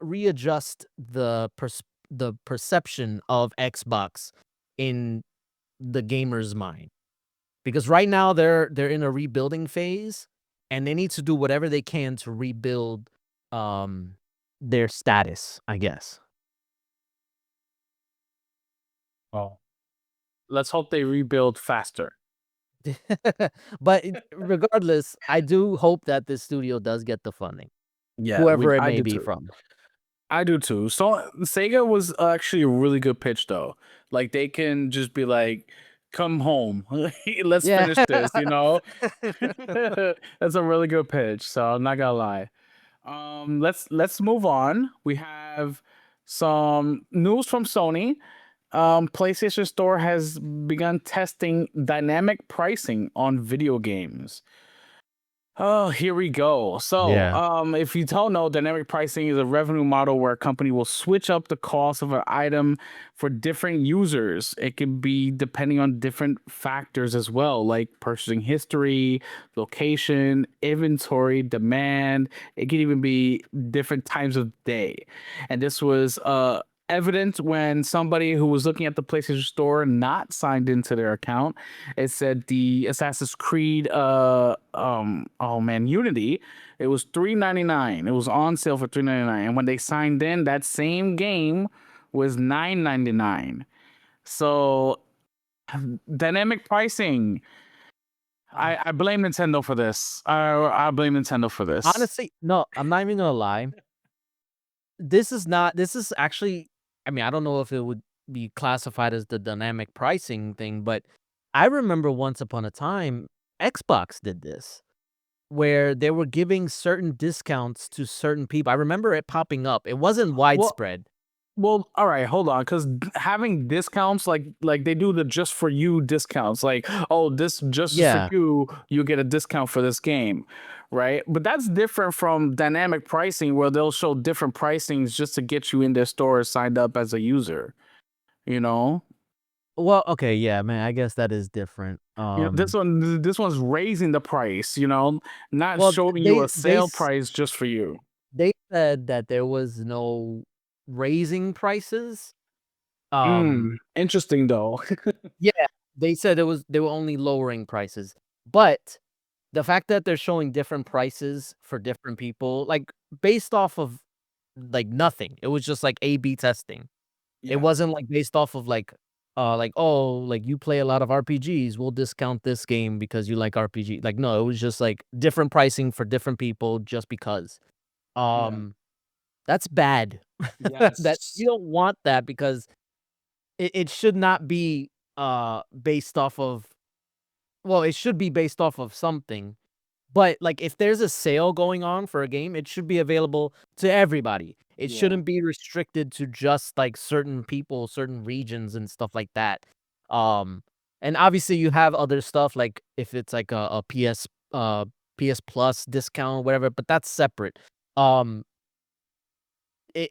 readjust the perception of Xbox in the gamer's mind. Because right now they're in a rebuilding phase and they need to do whatever they can to rebuild um their status, I guess. Oh. let's hope they rebuild faster. But regardless, I do hope that this studio does get the funding, Yeah, whoever it I may do be too. from. I do too. So Sega was actually a really good pitch though. Like they can just be like, "Come home, let's Yeah. finish this." That's a really good pitch. So I'm not gonna lie. Let's move on. We have some news from Sony. PlayStation Store has begun testing dynamic pricing on video games. Oh, here we go. So, Yeah. if you don't know, dynamic pricing is a revenue model where a company will switch up the cost of an item for different users. It can be depending on different factors as well, like purchasing history, location, inventory, demand. It can even be different times of day. And this was evident when somebody who was looking at the PlayStation Store not signed into their account. It said the Assassin's Creed oh man, Unity. It was $3.99. It was on sale for $3.99. And when they signed in, that same game was $9.99. So dynamic pricing. I blame Nintendo for this. I blame Nintendo for this. Honestly, no, I'm not even gonna lie. This is actually, I mean, I don't know if it would be classified as the dynamic pricing thing, but I remember once upon a time, Xbox did this, where they were giving certain discounts to certain people. I remember it popping up. It wasn't Well, widespread. Well, all right, hold on, because having discounts like they do the just for you discounts, like oh this just for Yeah. you, you get a discount for this game, right? But that's different from dynamic pricing where they'll show different pricings just to get you in their store signed up as a user. You know, Well, okay, yeah, man, I guess that is different. this one's raising the price. Not Well, showing you a sale price just for you. they said that there was no raising prices. Um, Interesting though. yeah, they said they were only lowering prices. But the fact that they're showing different prices for different people, like based off of like nothing. It was just like A/B testing. It Yeah, wasn't like based off of like, oh, like you play a lot of RPGs, we'll discount this game because you like RPG. Like, no, it was just like different pricing for different people just because. yeah, Um, that's bad. That yes, you don't want that because it should not be based off of, well, it should be based off of something. But, like, if there's a sale going on for a game, it should be available to everybody. It yeah. shouldn't be restricted to just, like, certain people, certain regions, and stuff like that. Um, and obviously, you have other stuff, like, if it's, like, a PS Plus discount, whatever, but that's separate. Um, it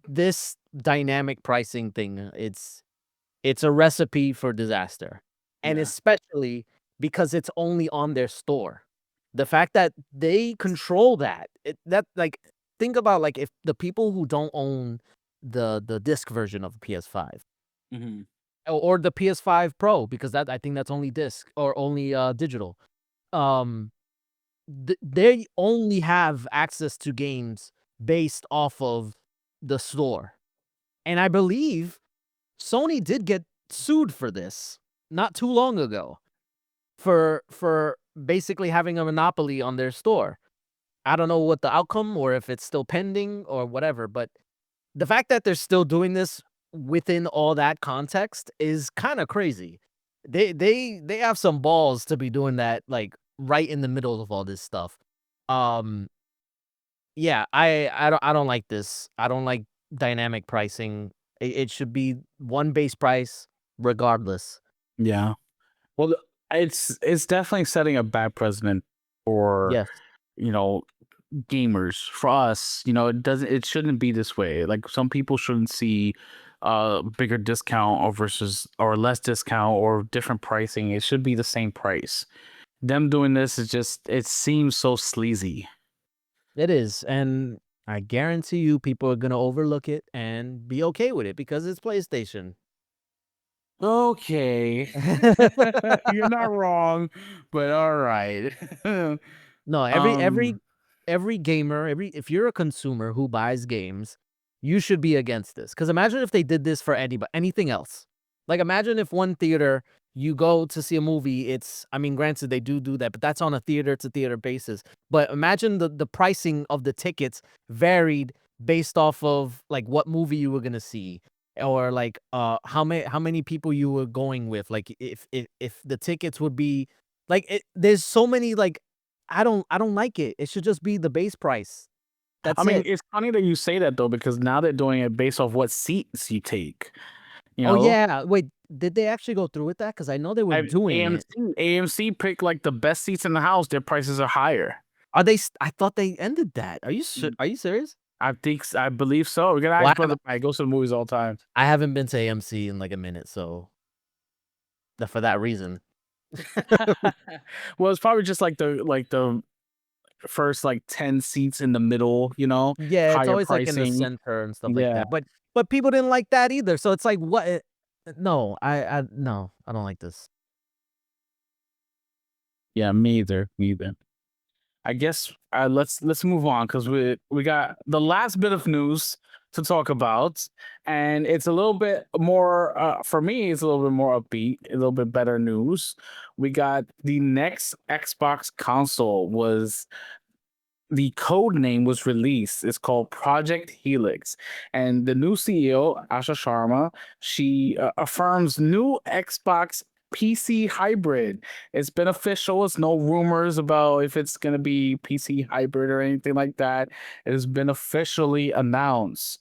this dynamic pricing thing, it's a recipe for disaster, and Yeah. especially because it's only on their store. The fact that they control that, like, think about, like, if the people who don't own the disc version of the PS5 Mhm. or the PS5 Pro, because that I think that's only disc or only, digital. Um, they only have access to games based off of the store, and I believe Sony did get sued for this not too long ago for basically having a monopoly on their store. I don't know what the outcome or if it's still pending or whatever, but the fact that they're still doing this within all that context is kind of crazy. They have some balls to be doing that like right in the middle of all this stuff. Um yeah, I don't like this. I don't like dynamic pricing. It should be one base price regardless. Yeah. Well, it's definitely setting a bad precedent for, Yes. you know, gamers. For us, it shouldn't be this way. Like some people shouldn't see bigger discount or versus or less discount or different pricing. It should be the same price. Them doing this is just it seems so sleazy. It is, and I guarantee you people are gonna overlook it and be okay with it because it's PlayStation. Okay. You're not wrong, but all right. No, um every gamer, if you're a consumer who buys games, you should be against this. Because imagine if they did this for anything else. Like, imagine if one theater you go to see a movie, I mean, granted they do that, but that's on a theater to theater basis. But imagine the pricing of the tickets varied based off of like what movie you were gonna see, or like how many people you were going with. Like if the tickets would be like there's so many like I don't like it. It should just be the base price. I That's mean, it. it's funny that you say that though, because now they're doing it based off what seats you take. You Oh know, yeah. Wait, did they actually go through with that? Because I know they were I doing it. AMC picked like the best seats in the house. Their prices are higher. Are they? I thought they ended that. Are you serious? I believe so. We gotta Well, ask brother. I goes to the movies all the time. I haven't been to AMC in like a minute, so for that reason. Well, it's probably just like the first like 10 seats in the middle. Yeah, it's Higher always like in the pricing. center and stuff like Yeah, that. But people didn't like that either. So it's like what? No, no, I don't like this. yeah, me either. Me either. I guess let's move on because we got the last bit of news to talk about, and it's a little bit more for me. It's a little bit more upbeat, a little bit better news. We got the next Xbox console was the code name was released. It's called Project Helix, and the new CEO Asha Sharma she affirms new Xbox PC hybrid. It's been official. It's no rumors about if it's gonna be PC hybrid or anything like that. It has been officially announced.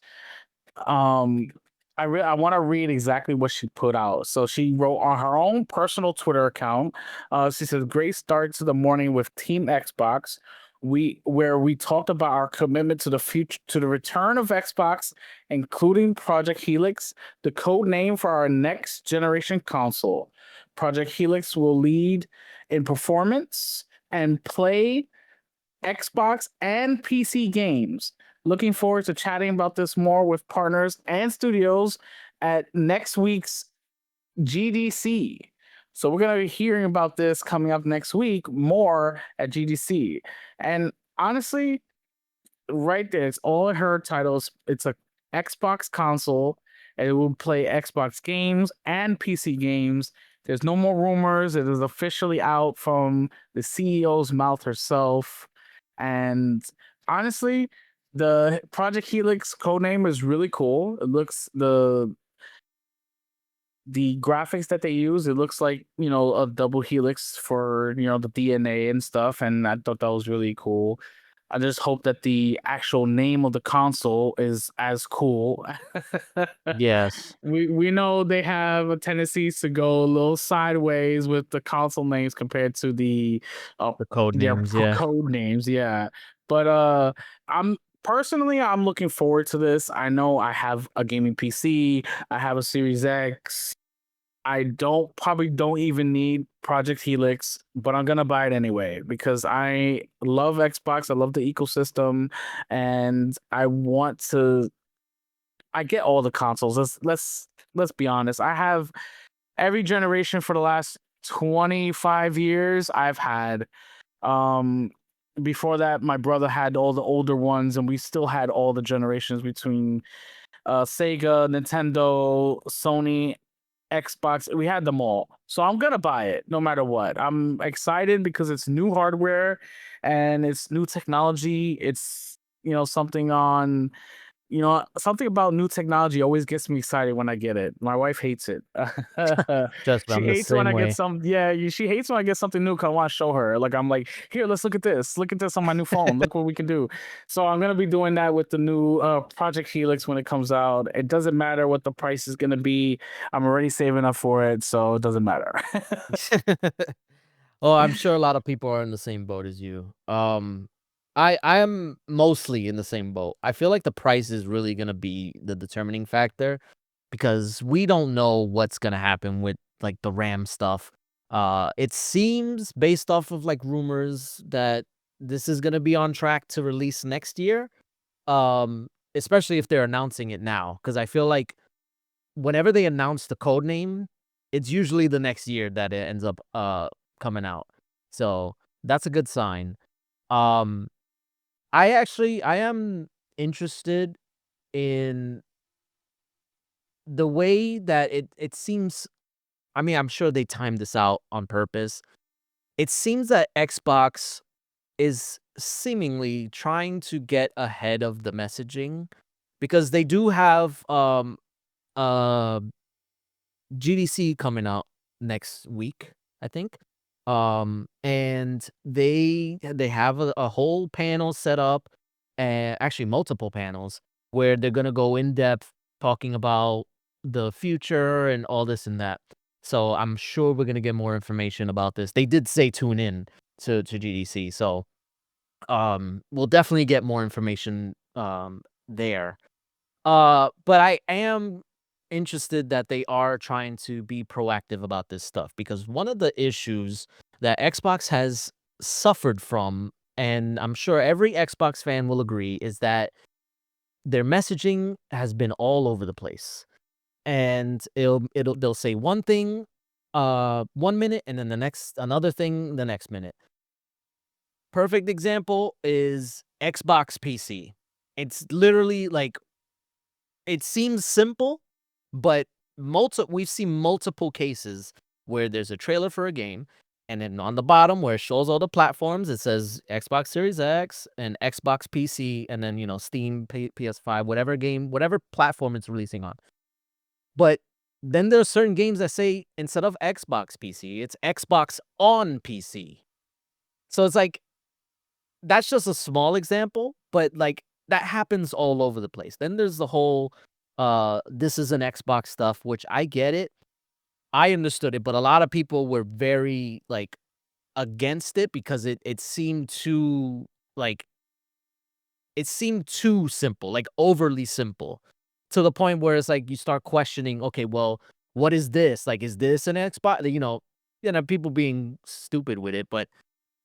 um I want to read exactly what she put out. So she wrote on her own personal Twitter account. She says, "Great start to the morning with Team Xbox. We talked about our commitment to the future, to the return of Xbox, including Project Helix, the code name for our next generation console. Project Helix will lead in performance and play Xbox and PC games. Looking forward to chatting about this more with partners and studios at next week's GDC." So we're gonna be hearing about this coming up next week more at GDC. And honestly, right there, it's all her titles. It's a Xbox console, and it will play Xbox games and PC games. There's no more rumors. It is officially out from the CEO's mouth herself. And honestly, the Project Helix codename is really cool. It looks the graphics that they use, it looks like a double helix for the DNA and stuff, and I thought that was really cool. I just hope that the actual name of the console is as cool. Yes, We know they have a tendency to go a little sideways with the console names compared to uh the code their names. Yeah. code names, yeah. But I'm personally I'm looking forward to this. I know I have a gaming PC, I have a Series X. I probably don't even need Project Helix, but I'm gonna buy it anyway because I love Xbox. I love the ecosystem, and I get all the consoles. Let's be honest. I have every generation for the last 25 years. I've had. Um, Before that, my brother had all the older ones, and we still had all the generations between Sega, Nintendo, Sony, Xbox. We had them all. So I'm gonna buy it no matter what. I'm excited because it's new hardware and it's new technology. It's something about new technology always gets me excited when I get it. My wife hates it. Just She I'm the hates when same I get way. some. Yeah, she hates when I get something new because I want to show her. Like I'm like, here, let's look at this. Look at this on my new phone. Look what we can do. So I'm gonna be doing that with the new Project Helix when it comes out. It doesn't matter what the price is gonna be. I'm already saving up for it, so it doesn't matter. Oh, I'm sure a lot of people are in the same boat as you. I am mostly in the same boat. I feel like the price is really gonna be the determining factor because we don't know what's gonna happen with like the RAM stuff. It seems based off of like rumors that this is gonna be on track to release next year. Especially if they're announcing it now, because I feel like whenever they announce the code name, it's usually the next year that it ends up coming out. So that's a good sign. Um, I am interested in the way that it seems, I mean, I'm sure they timed this out on purpose. It seems that Xbox is seemingly trying to get ahead of the messaging because they do have uh GDC coming out next week, I think. And they have a whole panel set up, and actually multiple panels where they're gonna go in depth talking about the future and all this and that. So I'm sure we're gonna get more information about this. They did say tune in to GDC, so we'll definitely get more information there. But I am interested that they are trying to be proactive about this stuff because one of the issues that Xbox has suffered from, and I'm sure every Xbox fan will agree, is that their messaging has been all over the place. And they'll say one thing 1 minute and then the next another thing the next minute. Perfect example is Xbox PC. It's literally like it seems simple, but we've seen multiple cases where there's a trailer for a game, and then on the bottom where it shows all the platforms, it says Xbox Series X and Xbox PC, and then Steam, PS5, whatever game, whatever platform it's releasing on. But then there are certain games that say instead of Xbox PC, it's Xbox on PC. So it's like that's just a small example, but like that happens all over the place. Then there's the whole this is an Xbox stuff, which I get it. I understood it, but a lot of people were very like against it because it seemed too like it seemed too simple, like overly simple. To the point where it's like you start questioning, okay, well, what is this? Like, is this an Xbox? People being stupid with it, but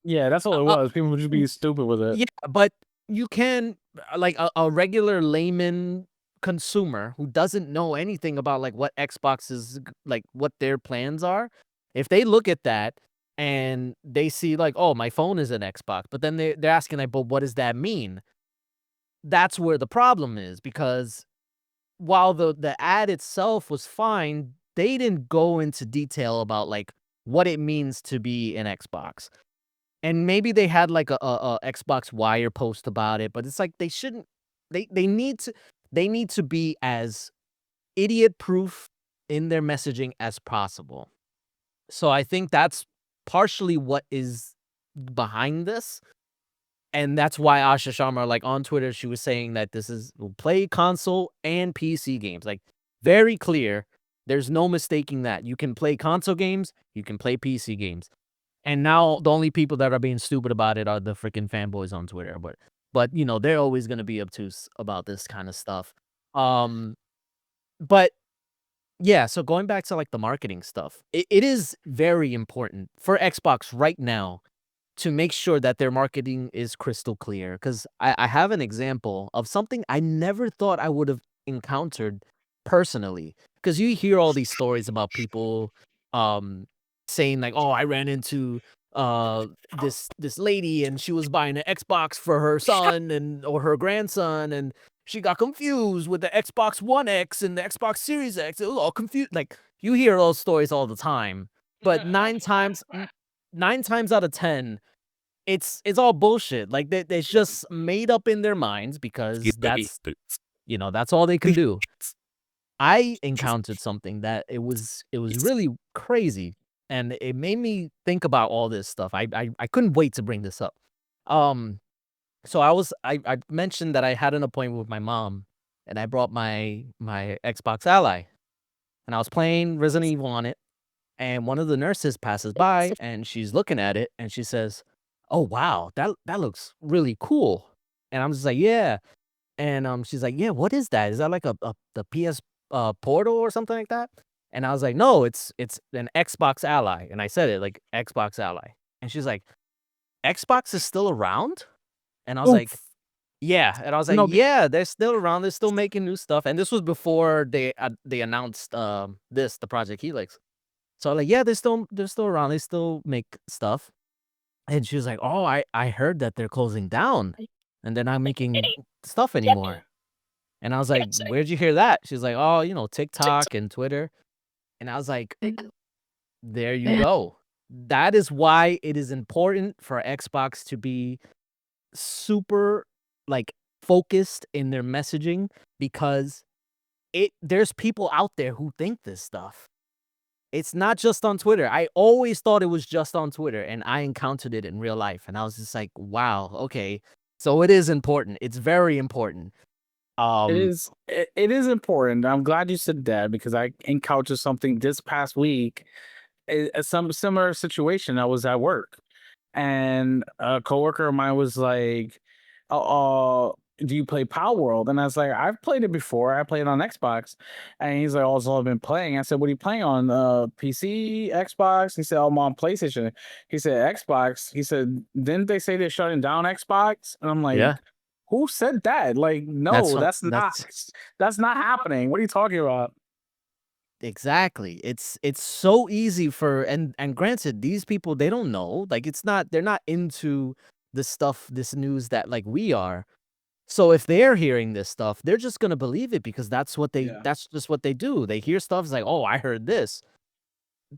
Yeah, that's all it uh, was. People would just be stupid with it. yeah, but you can like a regular layman consumer who doesn't know anything about like what Xbox is like what their plans are. If they look at that and they see like, oh, my phone is an Xbox, but then they're asking like, but what does that mean? That's where the problem is because while the ad itself was fine, they didn't go into detail about like what it means to be an Xbox. And maybe they had like a Xbox Wire post about it, but it's like they shouldn't. They need to be as idiot proof in their messaging as possible. So I think that's partially what is behind this, and that's why Asha Sharma, like on Twitter, she was saying that this is will play console and PC games. Like very clear. There's no mistaking that. You can play console games, you can play PC games. And now the only people that are being stupid about it are the freaking fanboys on Twitter. But they're always gonna be obtuse about this kind of stuff. Um, but yeah, so going back to like the marketing stuff, it is very important for Xbox right now to make sure that their marketing is crystal clear. Because I have an example of something I never thought I would have encountered personally. Because you hear all these stories about people um, saying like, "Oh, I ran into this lady and she was buying an Xbox for her son and or her grandson and she got confused with the Xbox One X and the Xbox Series X. It was all confused." Like you hear those stories all the time, but nine times out of 10 it's all bullshit. Like it's just made up in their minds because that's all they can do. I encountered something that it was really crazy, and it made me think about all this stuff. I couldn't wait to bring this up. Um, so I mentioned that I had an appointment with my mom, and I brought my Xbox Ally, and I was playing Resident Evil on it, and one of the nurses passes by and she's looking at it and she says, "Oh wow, that looks really cool." And I'm just like, "Yeah." And she's like, "Yeah, what is that? Is that like the PS Portal or something like that?" And I was like, "No, it's an Xbox Ally." And I said it like Xbox Ally. And she's like, "Xbox is still around?" And I was like, Oof. "Yeah." And I was like, No, "Yeah, they're still around. They're still making new stuff." And this was before they announced the Project Helix. So like, yeah, they're still around. They still make stuff. And she was like, "Oh, I heard that they're closing down and they're not making stuff anymore." And I was like, "Where'd you hear that?" She's like, "Oh, TikTok and Twitter." And I was like, "There you go." That is why it is important for Xbox to be super, like, focused in their messaging because there's people out there who think this stuff. It's not just on Twitter. I always thought it was just on Twitter, and I encountered it in real life, and I was just like, "Wow, okay." So it is important. It's very important. It Um, is it is important. I'm glad you said that because I encountered something this past week, some similar situation. I was at work and a coworker of mine was like, do you play Power World?" And I was like, "I've played it before. I played it on Xbox." And he's like, "Oh, so I've been playing." I said, "What are you playing on? PC, Xbox?" He said, "Oh, I'm on PlayStation." He said, "Xbox." He said, "Didn't they say they're shutting down Xbox?" And I'm like, yeah, "Who said that? Like, that's no, what not that's that's not happening. What are you talking about?" exactly. It's so easy for and granted, these people, they don't know. Like, they're not into this news that like we are. So if they're hearing this stuff, they're just gonna believe it because Yeah. that's just what they do. They hear stuff, it's like, "Oh, I heard this."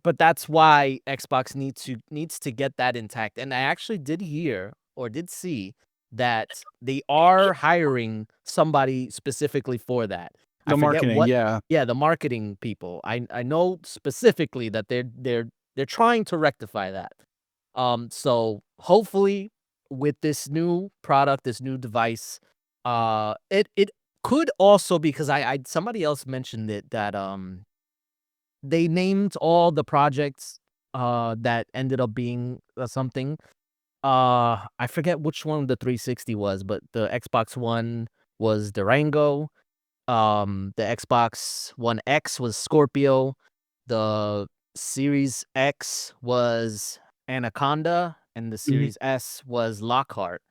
But that's why Xbox needs to get that intact. And I actually did hear or did see that they are hiring somebody specifically for that. I The forget marketing, what. yeah. Yeah, the marketing people. I know specifically that they're trying to rectify that. So hopefully with this new product, this new device, it could also, because I somebody else mentioned it, that they named all the projects that ended up being something. I forget which one the 360 was, but the Xbox One was Durango. The Xbox One X was Scorpio. The Series X was Anaconda, and the Mhm. Series S was Lockhart.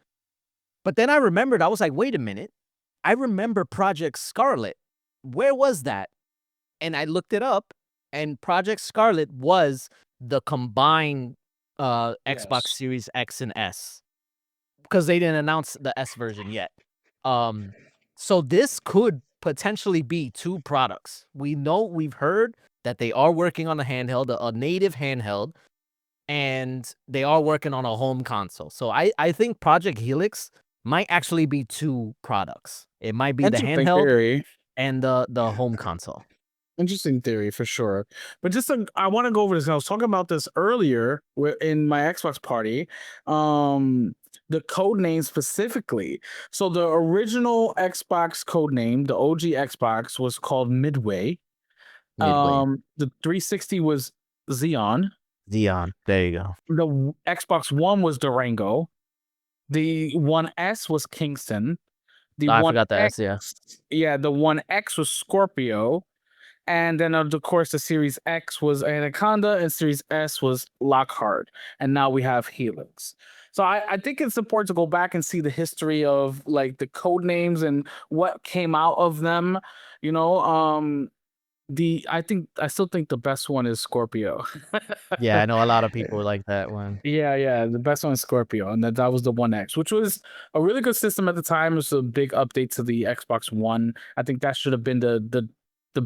But then I remembered, I was like, wait a minute. I remember Project Scarlet. Where was that? And I looked it up, and Project Scarlet was the combined Xbox Yes. Series X and S, because they didn't announce the S version yet. Um, so this could potentially be two products. We've heard that they are working on a handheld, a native handheld, and they are working on a home console. So I think Project Helix might actually be two products. It might be the Interesting handheld theory. and the home console. Interesting theory for sure. But I want to go over this. I was talking about this earlier in my Xbox party. Um, the code name specifically. So the original Xbox code name, the OG Xbox, was called Midway. Midway. The 360 was Xeon. Xeon. There you go. The Xbox One was Durango. The One S was Kingston. The I One forgot the X, S, yeah. yeah, the One X was Scorpio. And then, of course, the Series X was Anaconda and Series S was Lockhart. And now we have Helix. So I think it's important to go back and see the history of like the code names and what came out of them. You know, I still think the best one is Scorpio. Yeah, I know a lot of people like that one. Yeah, yeah, the best one is Scorpio, and that was the One X, which was a really good system at the time. It was a big update to the Xbox One. I think that should have been the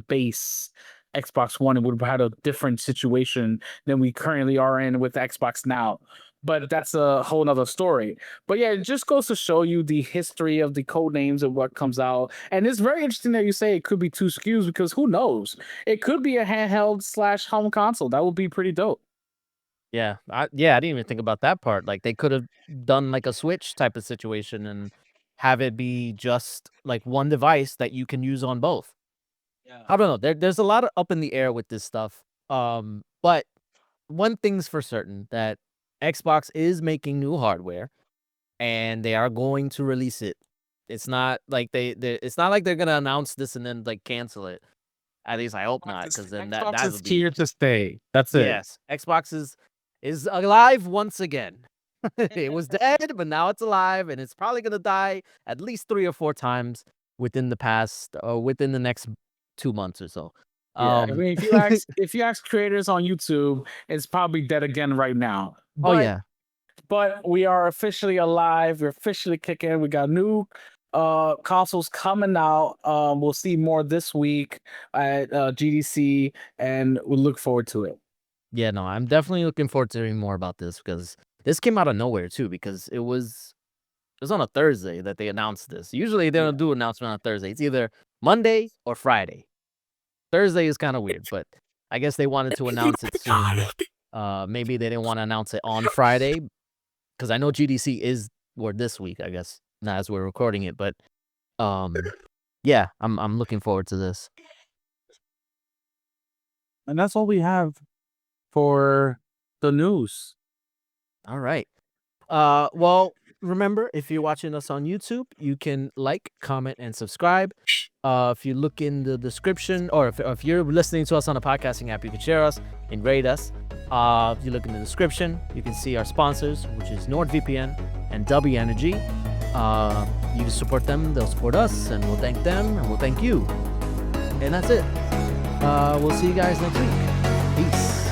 base Xbox One. It would have had a different situation than we currently are in with Xbox now. But that's a whole nother story. But yeah, it just goes to show you the history of the code names and what comes out. And it's very interesting that you say it could be two SKUs because who knows? It could be a handheld slash home console. That would be pretty dope. Yeah, I didn't even think about that part. Like, they could have done like a Switch type of situation and have it be just like one device that you can use on both. Yeah. I don't know. There's a lot of up in the air with this stuff. But one thing's for certain, that Xbox is making new hardware and they are going to release it. It's not like it's not like they're gonna announce this and then like cancel it. At least I hope not, because then Xbox that is would be. here to stay. That's it. Yes, Xbox is alive once again. It was dead, but now it's alive, and it's probably gonna die at least 3 or 4 times within the next 2 months or so. Yeah, I Um, mean, if you ask creators on YouTube, it's probably dead again right now. oh, yeah. But we are officially alive. We're officially kicking. We got new consoles coming out. We'll see more this week at GDC, and we look forward to it. Yeah, no, I'm definitely looking forward to hearing more about this because this came out of nowhere too. Because it was on a Thursday that they announced this. Usually they don't do announcement on Thursday. It's either Monday or Friday. Thursday is kind of weird, but I guess they wanted to announce it soon. Maybe they didn't want to announce it on Friday because I know GDC is this week. I guess not as we're recording it, but yeah, I'm looking forward to this. And that's all we have for the news. All right. Well, remember, if you're watching us on YouTube, you can like, comment, and subscribe. If you look in the description, or if you're listening to us on a podcasting app, you can share us and rate us. If you look in the description, you can see our sponsors, which is NordVPN and W Energy. You can support them, they'll support us, and we'll thank them, and we'll thank you. And that's it. We'll see you guys next week. Peace.